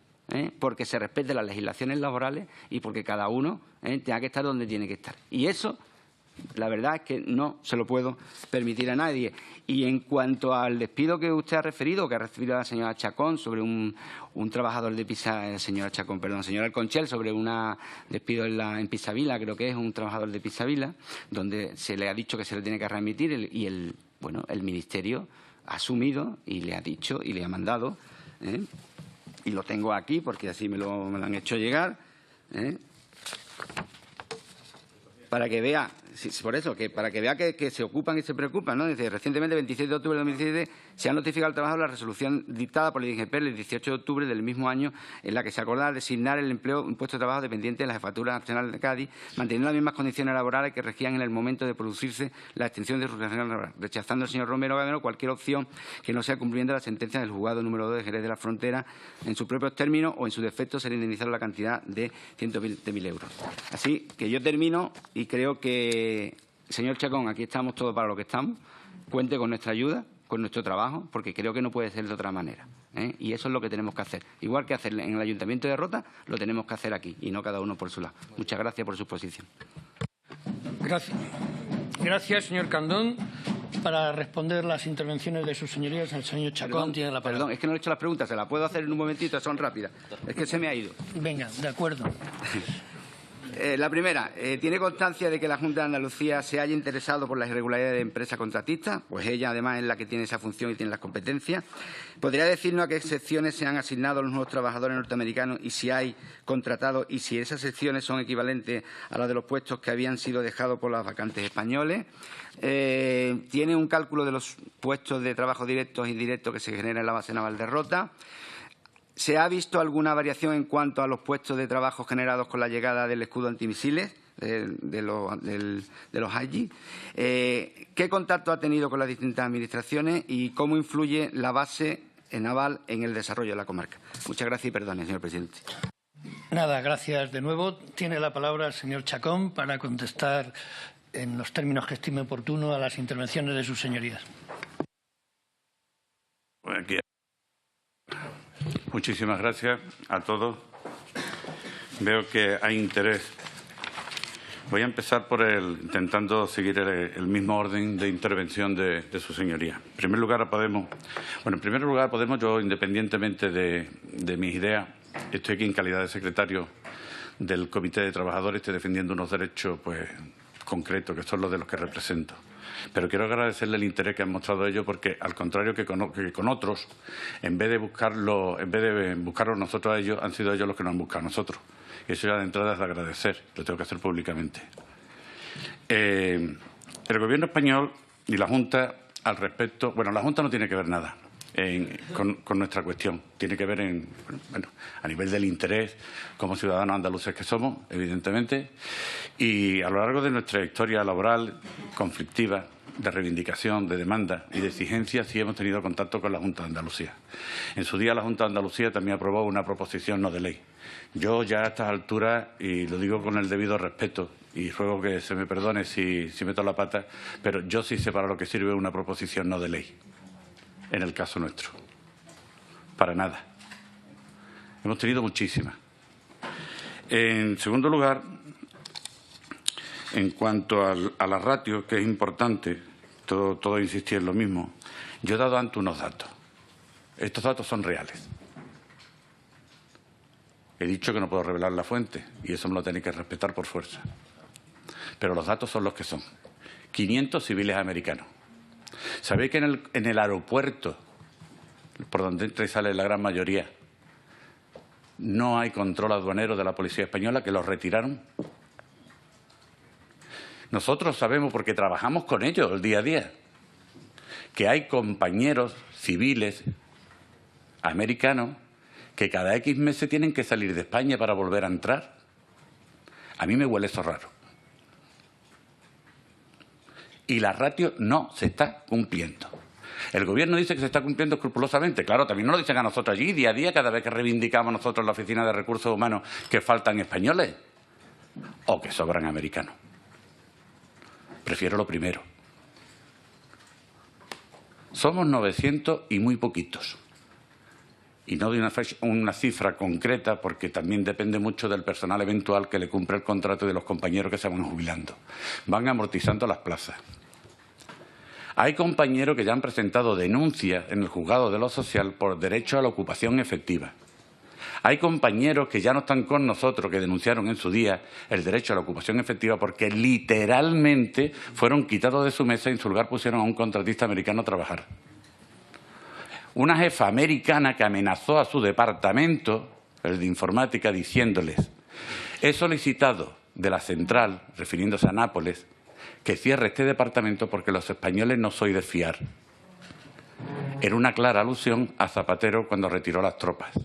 porque se respeten las legislaciones laborales y porque cada uno tenga que estar donde tiene que estar. Y eso, la verdad es que no se lo puedo permitir a nadie. Y en cuanto al despido que usted ha referido, que ha recibido a la señora Chacón sobre un trabajador de señora Alconchel, sobre un despido en Pisavila, creo que es un trabajador de Pisavila, donde se le ha dicho que se le tiene que remitir y el Ministerio ha asumido y le ha dicho y le ha mandado, y lo tengo aquí porque así me lo han hecho llegar, para que vea, por eso, para que vea que se ocupan y se preocupan, ¿no? Dice, recientemente, 26 de octubre de 2017, se ha notificado al trabajador la resolución dictada por el IGP el 18 de octubre del mismo año, en la que se acordaba designar el empleo un puesto de trabajo dependiente de la Jefatura Nacional de Cádiz, manteniendo las mismas condiciones laborales que regían en el momento de producirse la extinción de su relación laboral, rechazando el señor Romero Gamero cualquier opción que no sea cumpliendo la sentencia del juzgado número 2 de Jerez de la Frontera en sus propios términos o en su defecto ser indemnizado la cantidad de 120.000 euros. Así que yo termino y creo que, señor Chacón, aquí estamos todos para lo que estamos. Cuente con nuestra ayuda, con nuestro trabajo, porque creo que no puede ser de otra manera. Y eso es lo que tenemos que hacer. Igual que hacer en el Ayuntamiento de Rota, lo tenemos que hacer aquí, y no cada uno por su lado. Muchas gracias por su exposición. Gracias, señor Candón. Para responder las intervenciones de sus señorías, el señor Chacón tiene la palabra. Perdón, es que no he hecho las preguntas, se las puedo hacer en un momentito, son rápidas. Es que se me ha ido. Venga, de acuerdo. La primera, ¿tiene constancia de que la Junta de Andalucía se haya interesado por las irregularidades de empresas contratistas? Pues ella, además, es la que tiene esa función y tiene las competencias. ¿Podría decirnos a qué secciones se han asignado los nuevos trabajadores norteamericanos y si hay contratados y si esas secciones son equivalentes a las de los puestos que habían sido dejados por las vacantes españoles? ¿Tiene un cálculo de los puestos de trabajo directos e indirectos que se generan en la base naval de Rota? ¿Se ha visto alguna variación en cuanto a los puestos de trabajo generados con la llegada del escudo antimisiles de los AIGI? ¿Qué contacto ha tenido con las distintas administraciones y cómo influye la base naval en el desarrollo de la comarca? Muchas gracias y perdone, señor presidente. Nada, gracias de nuevo. Tiene la palabra el señor Chacón para contestar en los términos que estime oportuno a las intervenciones de sus señorías. Muchísimas gracias a todos. Veo que hay interés. Voy a empezar por intentando seguir el mismo orden de intervención de su señoría. En primer lugar, Podemos, yo, independientemente de mis ideas, estoy aquí en calidad de secretario del Comité de Trabajadores, estoy defendiendo unos derechos concretos, que son los de los que represento. Pero quiero agradecerle el interés que han mostrado ellos porque, al contrario que con otros, en vez de buscarlos nosotros a ellos, han sido ellos los que nos han buscado a nosotros. Y eso ya de entrada es de agradecer, lo tengo que hacer públicamente. El Gobierno español y la Junta al respecto... Bueno, la Junta no tiene que ver nada con nuestra cuestión. Tiene que ver a nivel del interés como ciudadanos andaluces que somos, evidentemente, y a lo largo de nuestra historia laboral conflictiva, de reivindicación, de demanda y de exigencia, sí hemos tenido contacto con la Junta de Andalucía. En su día la Junta de Andalucía también aprobó una proposición no de ley. Yo ya a estas alturas, y lo digo con el debido respeto, y ruego que se me perdone si meto la pata, pero yo sí sé para lo que sirve una proposición no de ley, en el caso nuestro. Para nada. Hemos tenido muchísimas. En segundo lugar, en cuanto a la ratio, que es importante, todo insistir en lo mismo, yo he dado antes unos datos. Estos datos son reales. He dicho que no puedo revelar la fuente y eso me lo tenéis que respetar por fuerza. Pero los datos son los que son. 500 civiles americanos. ¿Sabéis que en el aeropuerto, por donde entra y sale la gran mayoría, no hay control aduanero de la Policía Española, que los retiraron? Nosotros sabemos, porque trabajamos con ellos el día a día, que hay compañeros civiles americanos que cada X meses tienen que salir de España para volver a entrar. A mí me huele eso raro. Y la ratio no se está cumpliendo. El Gobierno dice que se está cumpliendo escrupulosamente. Claro, también nos lo dicen a nosotros allí, día a día, cada vez que reivindicamos nosotros en la Oficina de Recursos Humanos que faltan españoles o que sobran americanos. Prefiero lo primero. Somos 900 y muy poquitos. Y no de una cifra concreta, porque también depende mucho del personal eventual que le cumple el contrato y de los compañeros que se van jubilando. Van amortizando las plazas. Hay compañeros que ya han presentado denuncias en el juzgado de lo social por derecho a la ocupación efectiva. Hay compañeros que ya no están con nosotros, que denunciaron en su día el derecho a la ocupación efectiva porque literalmente fueron quitados de su mesa y en su lugar pusieron a un contratista americano a trabajar. Una jefa americana que amenazó a su departamento, el de informática, diciéndoles: he solicitado de la central, refiriéndose a Nápoles, que cierre este departamento porque los españoles no sois de fiar. Era una clara alusión a Zapatero cuando retiró las tropas.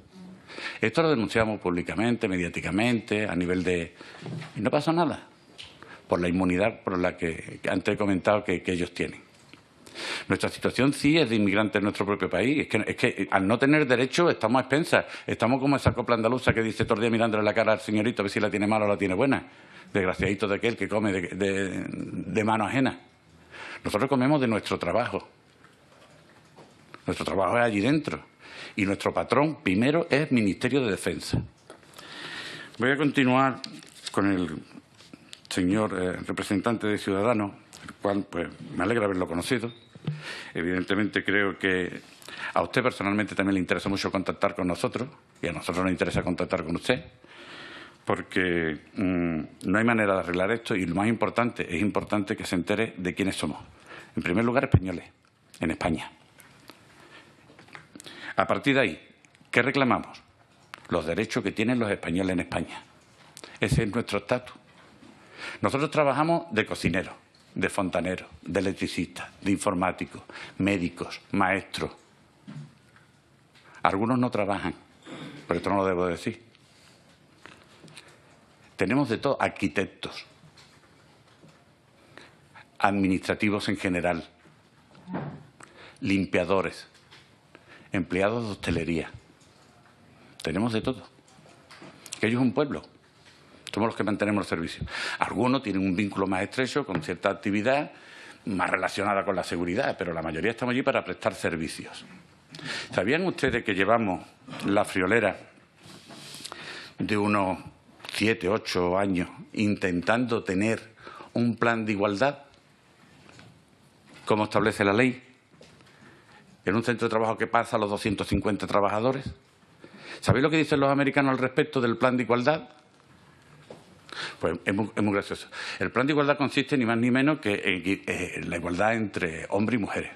Esto lo denunciamos públicamente, mediáticamente, a nivel de... Y no pasó nada, por la inmunidad por la que antes he comentado que ellos tienen. Nuestra situación sí es de inmigrantes en nuestro propio país. Es que al no tener derecho estamos a expensas. Estamos como esa copla andaluza que dice todo el día mirándole la cara al señorito a ver si la tiene mala o la tiene buena. Desgraciadito de aquel que come de mano ajena. Nosotros comemos de nuestro trabajo. Nuestro trabajo es allí dentro. Y nuestro patrón primero es Ministerio de Defensa. Voy a continuar con el señor representante de Ciudadanos, cual pues me alegra haberlo conocido. Evidentemente creo que a usted personalmente también le interesa mucho contactar con nosotros y a nosotros nos interesa contactar con usted, porque no hay manera de arreglar esto y lo más importante, es importante que se entere de quiénes somos. En primer lugar, españoles, en España. A partir de ahí, ¿qué reclamamos? Los derechos que tienen los españoles en España. Ese es nuestro estatus. Nosotros trabajamos de cocineros, de fontaneros, de electricistas, de informáticos, médicos, maestros. Algunos no trabajan, pero esto no lo debo decir. Tenemos de todo, arquitectos, administrativos en general, limpiadores, empleados de hostelería. Tenemos de todo. Aquello es un pueblo. Somos los que mantenemos los servicios. Algunos tienen un vínculo más estrecho con cierta actividad más relacionada con la seguridad, pero la mayoría estamos allí para prestar servicios. ¿Sabían ustedes que llevamos la friolera de unos 7, 8 años intentando tener un plan de igualdad, como establece la ley, en un centro de trabajo que pasa a los 250 trabajadores? ¿Sabéis lo que dicen los americanos al respecto del plan de igualdad? Pues es muy gracioso. El plan de igualdad consiste ni más ni menos que en la igualdad entre hombres y mujeres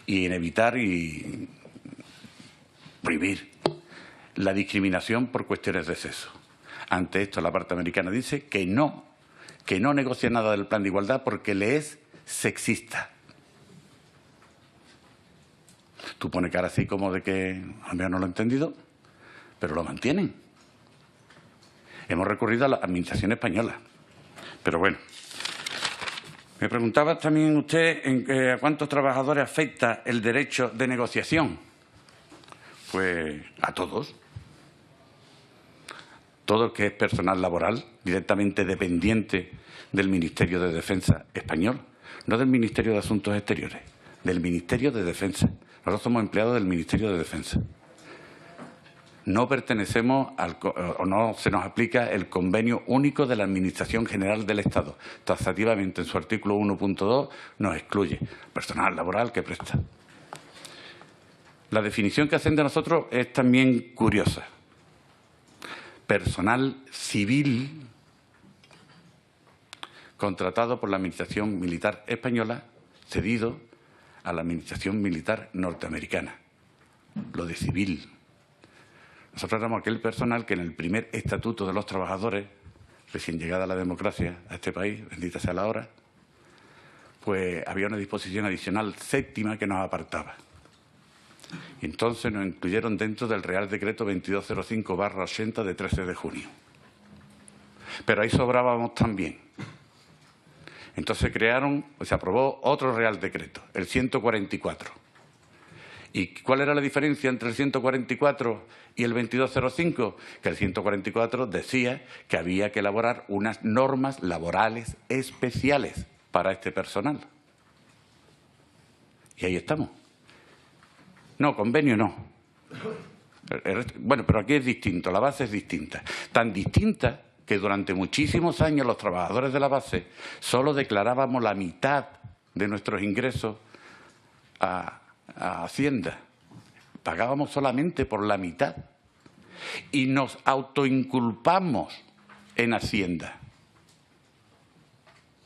y en evitar y prohibir la discriminación por cuestiones de sexo. Ante esto, la parte americana dice que no negocia nada del plan de igualdad porque le es sexista. Tú pones cara así como de que a mí no lo he entendido, pero lo mantienen. Hemos recurrido a la Administración española. Pero bueno, me preguntaba también usted a cuántos trabajadores afecta el derecho de negociación. Pues a todos. Todo el que es personal laboral, directamente dependiente del Ministerio de Defensa español, no del Ministerio de Asuntos Exteriores, del Ministerio de Defensa. Nosotros somos empleados del Ministerio de Defensa. No pertenecemos o no se nos aplica el convenio único de la Administración General del Estado. Taxativamente, en su artículo 1.2, nos excluye personal laboral que presta. La definición que hacen de nosotros es también curiosa. Personal civil contratado por la Administración Militar Española, cedido a la Administración Militar Norteamericana. Lo de civil. Nosotros éramos aquel personal que en el primer Estatuto de los Trabajadores, recién llegada la democracia a este país, bendita sea la hora, pues había una disposición adicional séptima que nos apartaba. Y entonces nos incluyeron dentro del Real Decreto 2205/80 de 13 de junio. Pero ahí sobrábamos también. Entonces se aprobó otro Real Decreto, el 144. ¿Y cuál era la diferencia entre el 144 y el 2205? Que el 144 decía que había que elaborar unas normas laborales especiales para este personal. Y ahí estamos. No, convenio no. Bueno, pero aquí es distinto, la base es distinta. Tan distinta que durante muchísimos años los trabajadores de la base solo declarábamos la mitad de nuestros ingresos a Hacienda. Pagábamos solamente por la mitad y nos autoinculpamos en Hacienda.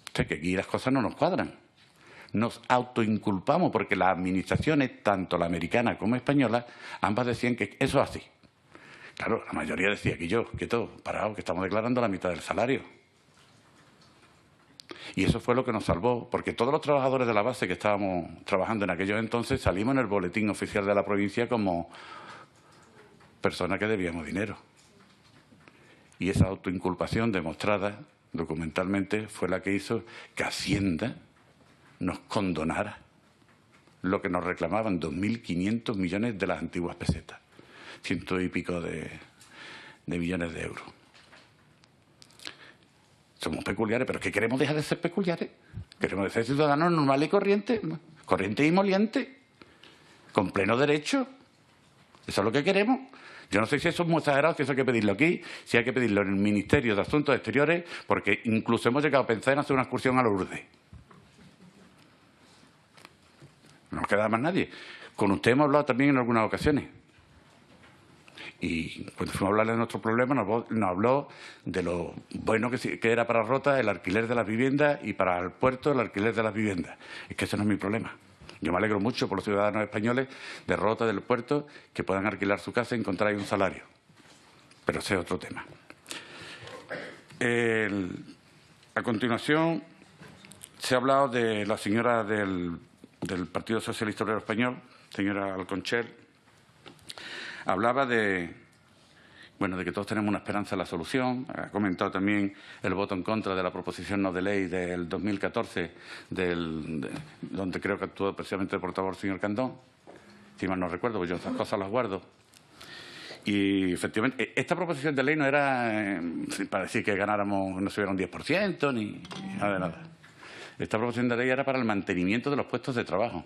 O sea, que aquí las cosas no nos cuadran. Nos autoinculpamos porque las administraciones, tanto la americana como española, ambas decían que eso es así. Claro, la mayoría decía que quieto, parado, que estamos declarando la mitad del salario. Y eso fue lo que nos salvó, porque todos los trabajadores de la base que estábamos trabajando en aquellos entonces salimos en el boletín oficial de la provincia como personas que debíamos dinero. Y esa autoinculpación demostrada documentalmente fue la que hizo que Hacienda nos condonara lo que nos reclamaban 2.500 millones de las antiguas pesetas, 100 y pico de millones de euros. Somos peculiares, pero es que queremos dejar de ser peculiares. Queremos ser ciudadanos normales y corrientes y molientes, con pleno derecho. Eso es lo que queremos. Yo no sé si eso es muy exagerado, si eso hay que pedirlo aquí, si hay que pedirlo en el Ministerio de Asuntos Exteriores, porque incluso hemos llegado a pensar en hacer una excursión a Lourdes. no nos queda más nadie. Con usted hemos hablado también en algunas ocasiones. Y cuando fuimos a hablarle de nuestro problema, nos habló de lo bueno que era para Rota el alquiler de las viviendas y para el puerto el alquiler de las viviendas. Es que ese no es mi problema. Yo me alegro mucho por los ciudadanos españoles de Rota, del puerto, que puedan alquilar su casa y encontrar ahí un salario. Pero ese es otro tema. A continuación, se ha hablado de la señora del Partido Socialista Obrero Español, señora Alconchel. Hablaba de que todos tenemos una esperanza en la solución. Ha comentado también el voto en contra de la proposición no de ley del 2014, donde creo que actuó precisamente el portavoz, el señor Candón. Si mal no recuerdo, pues yo esas cosas las guardo. Y, efectivamente, esta proposición de ley no era para decir que ganáramos, no se hubiera un 10%, ni nada de nada. Esta proposición de ley era para el mantenimiento de los puestos de trabajo.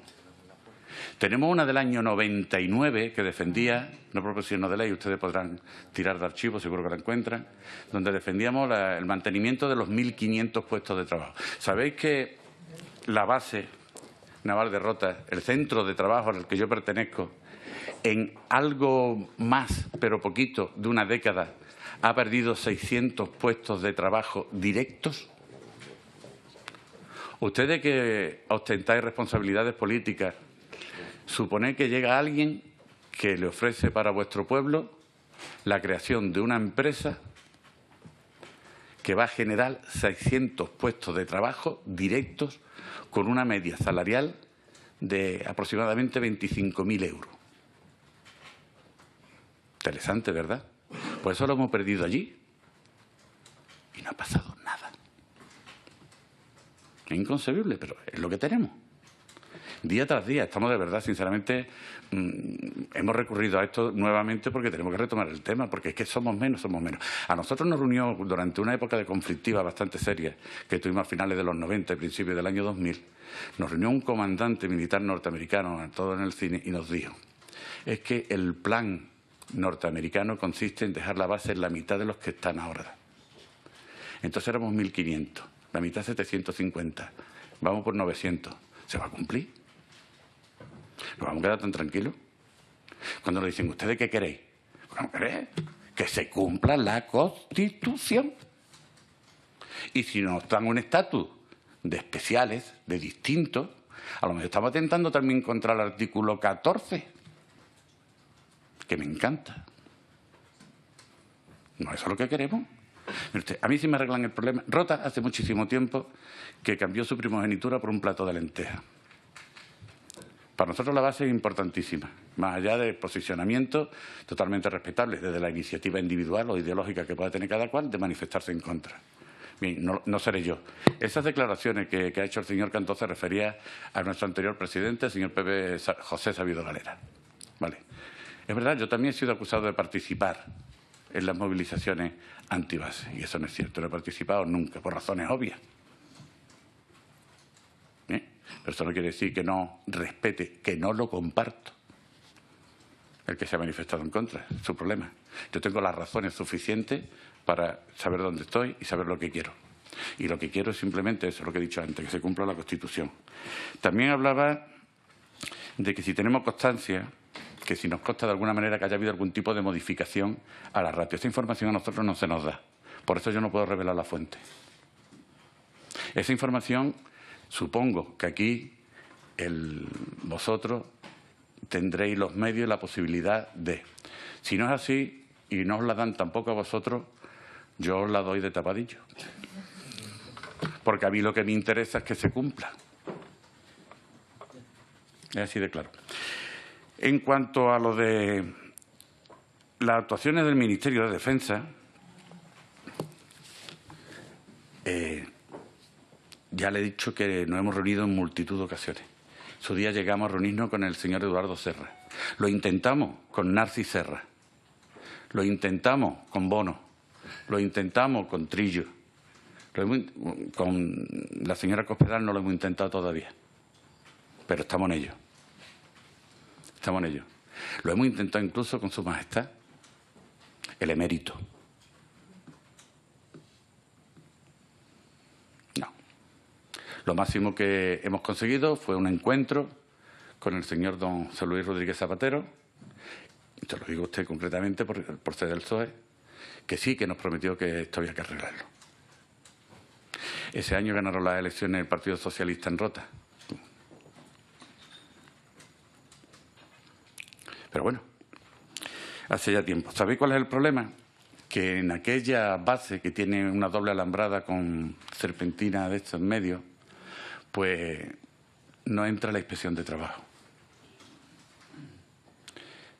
Tenemos una del año 99 que defendía, no proposición de ley, ustedes podrán tirar de archivos, seguro que la encuentran, donde defendíamos el mantenimiento de los 1.500 puestos de trabajo. ¿Sabéis que la base naval de Rota, el centro de trabajo al que yo pertenezco, en algo más, pero poquito, de una década, ha perdido 600 puestos de trabajo directos? Ustedes que ostentáis responsabilidades políticas, suponed que llega alguien que le ofrece para vuestro pueblo la creación de una empresa que va a generar 600 puestos de trabajo directos con una media salarial de aproximadamente 25.000 euros. Interesante, ¿verdad? Pues eso lo hemos perdido allí y no ha pasado nada. Es inconcebible, pero es lo que tenemos. Día tras día, estamos de verdad, sinceramente, hemos recurrido a esto nuevamente porque tenemos que retomar el tema, porque es que somos menos. A nosotros nos reunió durante una época de conflictiva bastante seria, que tuvimos a finales de los 90 y principios del año 2000, nos reunió un comandante militar norteamericano, todo en el cine, y nos dijo, es que el plan norteamericano consiste en dejar la base en la mitad de los que están ahora. Entonces éramos 1.500, la mitad 750, vamos por 900. ¿Se va a cumplir? ¿Nos vamos a quedar tan tranquilos? Cuando nos dicen, ¿ustedes qué queréis? ¿Cómo queréis? Que se cumpla la Constitución. Y si nos dan un estatus de especiales, de distintos, a lo mejor estamos atentando también contra el artículo 14, que me encanta. ¿No eso es lo que queremos? Mire usted, a mí sí me arreglan el problema. Rota hace muchísimo tiempo que cambió su primogenitura por un plato de lentejas. Para nosotros la base es importantísima, más allá del posicionamiento totalmente respetable, desde la iniciativa individual o ideológica que pueda tener cada cual de manifestarse en contra. Bien, no seré yo. Esas declaraciones que ha hecho el señor Cantó se refería a nuestro anterior presidente, el señor José Sabido Galera. Vale. Es verdad, yo también he sido acusado de participar en las movilizaciones antibase, y eso no es cierto, no he participado nunca, por razones obvias. Pero eso no quiere decir que no respete, que no lo comparto. El que se ha manifestado en contra, es su problema. Yo tengo las razones suficientes para saber dónde estoy y saber lo que quiero. Y lo que quiero es simplemente eso, lo que he dicho antes, que se cumpla la Constitución. También hablaba de que si tenemos constancia, que si nos consta de alguna manera que haya habido algún tipo de modificación a la ratio. Esa información a nosotros no se nos da. Por eso yo no puedo revelar la fuente. Esa información, supongo que aquí vosotros tendréis los medios y la posibilidad de. Si no es así y no os la dan tampoco a vosotros, yo os la doy de tapadillo. Porque a mí lo que me interesa es que se cumpla. Es así de claro. En cuanto a lo de las actuaciones del Ministerio de Defensa, ya le he dicho que nos hemos reunido en multitud de ocasiones. Su día llegamos a reunirnos con el señor Eduardo Serra. Lo intentamos con Narcis Serra. Lo intentamos con Bono. Lo intentamos con Trillo. Con la señora Cospedal no lo hemos intentado todavía. Pero estamos en ello. Estamos en ello. Lo hemos intentado incluso con Su Majestad, el emérito. No. Lo máximo que hemos conseguido fue un encuentro con el señor don José Luis Rodríguez Zapatero, te lo digo a usted concretamente por ser del PSOE, que sí, que nos prometió que esto había que arreglarlo. Ese año ganaron las elecciones el Partido Socialista en Rota. Pero bueno, hace ya tiempo. ¿Sabéis cuál es el problema? Que en aquella base que tiene una doble alambrada con serpentina de estos en medio, pues no entra la inspección de trabajo.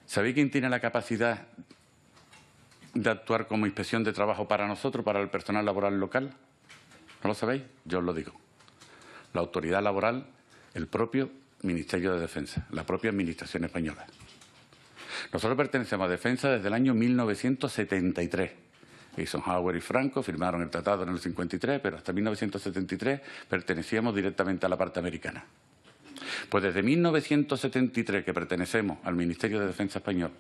¿Sabéis quién tiene la capacidad de actuar como inspección de trabajo para nosotros, para el personal laboral local? ¿No lo sabéis? Yo os lo digo. La autoridad laboral, el propio Ministerio de Defensa, la propia Administración española. Nosotros pertenecemos a Defensa desde el año 1973. Eisenhower y Franco firmaron el tratado en el 53, pero hasta 1973 pertenecíamos directamente a la parte americana. Pues desde 1973 que pertenecemos al Ministerio de Defensa español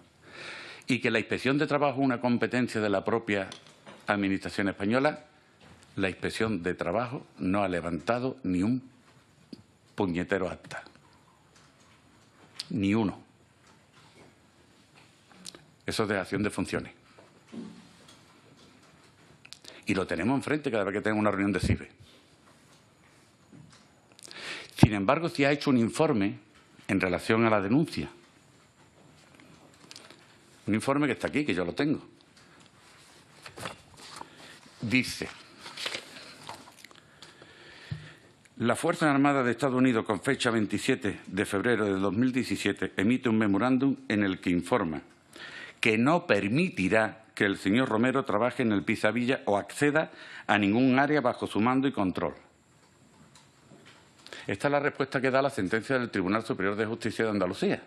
y que la inspección de trabajo es una competencia de la propia Administración española, la inspección de trabajo no ha levantado ni un puñetero acta. Ni uno. Eso es dejación de funciones. Y lo tenemos enfrente cada vez que tenemos una reunión de CIBE. Sin embargo, sí ha hecho un informe en relación a la denuncia. Un informe que está aquí, que yo lo tengo. Dice: la Fuerza Armada de Estados Unidos, con fecha 27 de febrero de 2017, emite un memorándum en el que informa que no permitirá que el señor Romero trabaje en el Pisavilla o acceda a ningún área bajo su mando y control. Esta es la respuesta que da la sentencia del Tribunal Superior de Justicia de Andalucía.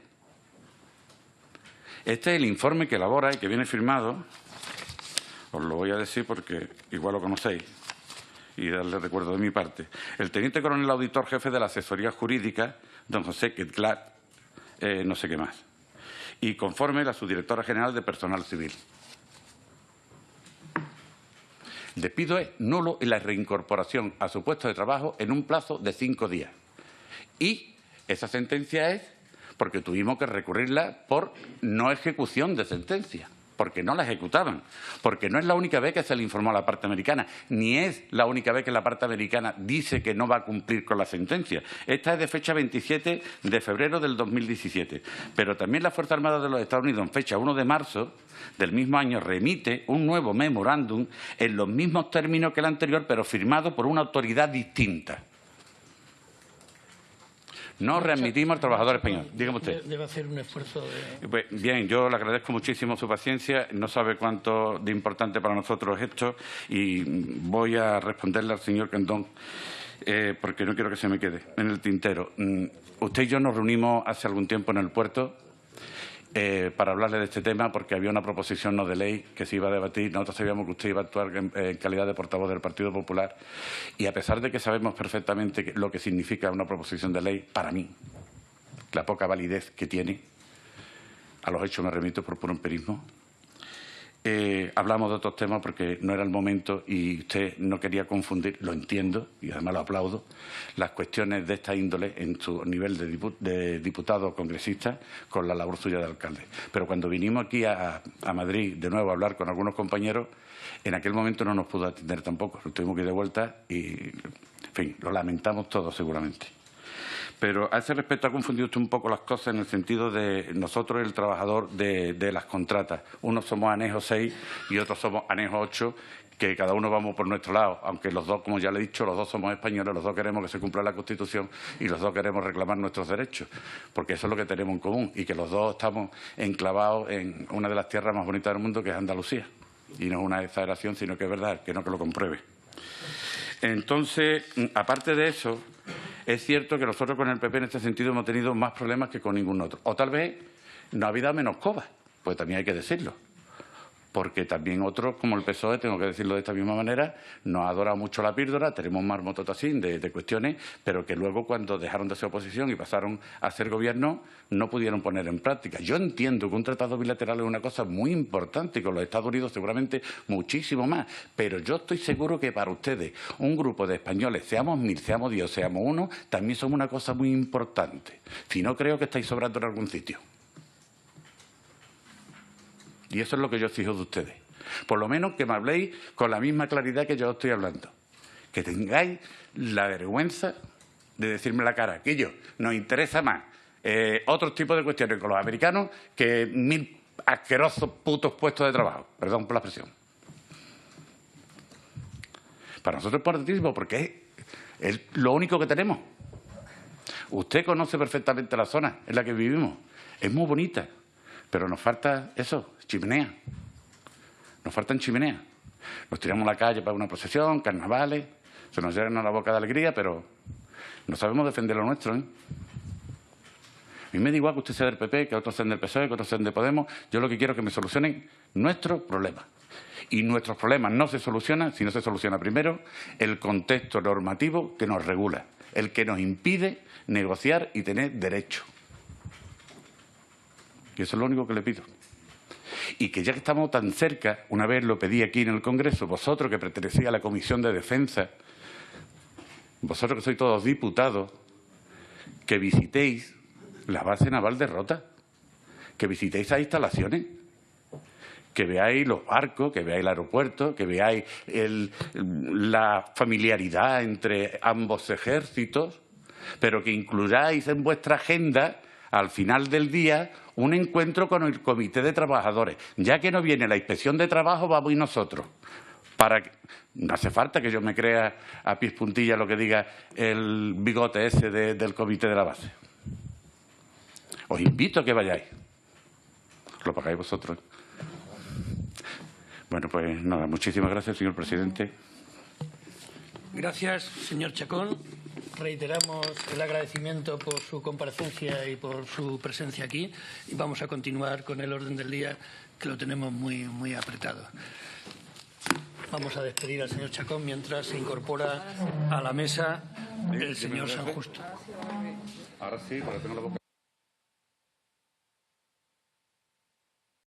Este es el informe que elabora y que viene firmado, os lo voy a decir porque igual lo conocéis, y darle recuerdo de mi parte, el teniente coronel auditor jefe de la asesoría jurídica, don José Quetlat, no sé qué más, y conforme la subdirectora general de Personal Civil. El despido es nulo y la reincorporación a su puesto de trabajo en un plazo de 5 días. Y esa sentencia es porque tuvimos que recurrirla por no ejecución de sentencia, porque no la ejecutaban, porque no es la única vez que se le informó a la parte americana, ni es la única vez que la parte americana dice que no va a cumplir con la sentencia. Esta es de fecha 27 de febrero del 2017. Pero también la Fuerza Armada de los Estados Unidos, en fecha 1 de marzo del mismo año, remite un nuevo memorándum en los mismos términos que el anterior, pero firmado por una autoridad distinta. No readmitimos al trabajador español. Dígame usted. Debe hacer un esfuerzo de... Pues, bien, yo le agradezco muchísimo su paciencia. No sabe cuánto de importante para nosotros es esto y voy a responderle al señor Candón porque no quiero que se me quede en el tintero. Usted y yo nos reunimos hace algún tiempo en el puerto para hablarle de este tema porque había una proposición no de ley que se iba a debatir. Nosotros sabíamos que usted iba a actuar en calidad de portavoz del Partido Popular y a pesar de que sabemos perfectamente lo que significa una proposición de ley, para mí, la poca validez que tiene, a los hechos me remito por puro empirismo, hablamos de otros temas porque no era el momento y usted no quería confundir, lo entiendo y además lo aplaudo, las cuestiones de esta índole en su nivel de diputado o congresista con la labor suya de alcalde. Pero cuando vinimos aquí a Madrid de nuevo a hablar con algunos compañeros, en aquel momento no nos pudo atender tampoco, nos tuvimos que ir de vuelta y, en fin, lo lamentamos todos seguramente. Pero a ese respecto ha confundido usted un poco las cosas en el sentido de nosotros, el trabajador de las contratas. Unos somos anejo 6 y otros somos anejo 8, que cada uno vamos por nuestro lado, aunque los dos, como ya le he dicho, los dos somos españoles, los dos queremos que se cumpla la Constitución y los dos queremos reclamar nuestros derechos, porque eso es lo que tenemos en común y que los dos estamos enclavados en una de las tierras más bonitas del mundo, que es Andalucía. Y no es una exageración, sino que es verdad, que no que lo compruebe. Entonces, aparte de eso, es cierto que nosotros con el PP en este sentido hemos tenido más problemas que con ningún otro. O tal vez no ha habido menos cobas, pues también hay que decirlo. porque también otros, como el PSOE, tengo que decirlo de esta misma manera, nos ha adorado mucho la píldora, tenemos un marmototacín de cuestiones, pero que luego cuando dejaron de ser oposición y pasaron a ser gobierno, no pudieron poner en práctica. Yo entiendo que un tratado bilateral es una cosa muy importante y con los Estados Unidos seguramente muchísimo más, pero yo estoy seguro que para ustedes, un grupo de españoles, seamos 1000, seamos 10, seamos 1, también son una cosa muy importante. Si no, creo que estáis sobrando en algún sitio. Y eso es lo que yo exijo de ustedes. Por lo menos que me habléis con la misma claridad que yo estoy hablando. Que tengáis la vergüenza de decirme la cara, que yo nos interesa más otros tipos de cuestiones con los americanos que 1000 asquerosos putos puestos de trabajo. Perdón por la expresión. Para nosotros es importantísimo porque es lo único que tenemos. Usted conoce perfectamente la zona en la que vivimos. Es muy bonita, pero nos falta eso, chimenea. Nos faltan chimeneas. Nos tiramos a la calle para una procesión, carnavales, se nos llena la boca de alegría, pero no sabemos defender lo nuestro, ¿eh? A mí me da igual que usted sea del PP, que otros sean del PSOE, que otros sean de Podemos. Yo lo que quiero es que me solucionen nuestros problemas. Y nuestros problemas no se solucionan si no se soluciona primero el contexto normativo que nos regula, el que nos impide negociar y tener derecho. Y eso es lo único que le pido. Y que ya que estamos tan cerca, una vez lo pedí aquí en el Congreso, vosotros que pertenecéis a la Comisión de Defensa, vosotros que sois todos diputados, que visitéis la base naval de Rota, que visitéis esas instalaciones, que veáis los barcos, que veáis el aeropuerto, que veáis la familiaridad entre ambos ejércitos, pero que incluyáis en vuestra agenda, al final del día, un encuentro con el Comité de Trabajadores. Ya que no viene la inspección de trabajo, vamos y nosotros. No hace falta que yo me crea a pies puntillas lo que diga el bigote ese del Comité de la base. Os invito a que vayáis. Lo pagáis vosotros. Bueno, pues nada, muchísimas gracias, señor presidente. Gracias, señor Chacón. Reiteramos el agradecimiento por su comparecencia y por su presencia aquí y vamos a continuar con el orden del día, que lo tenemos muy apretado. Vamos a despedir al señor Chacón mientras se incorpora a la mesa el señor San Justo. Ahora sí, porque tengo la boca.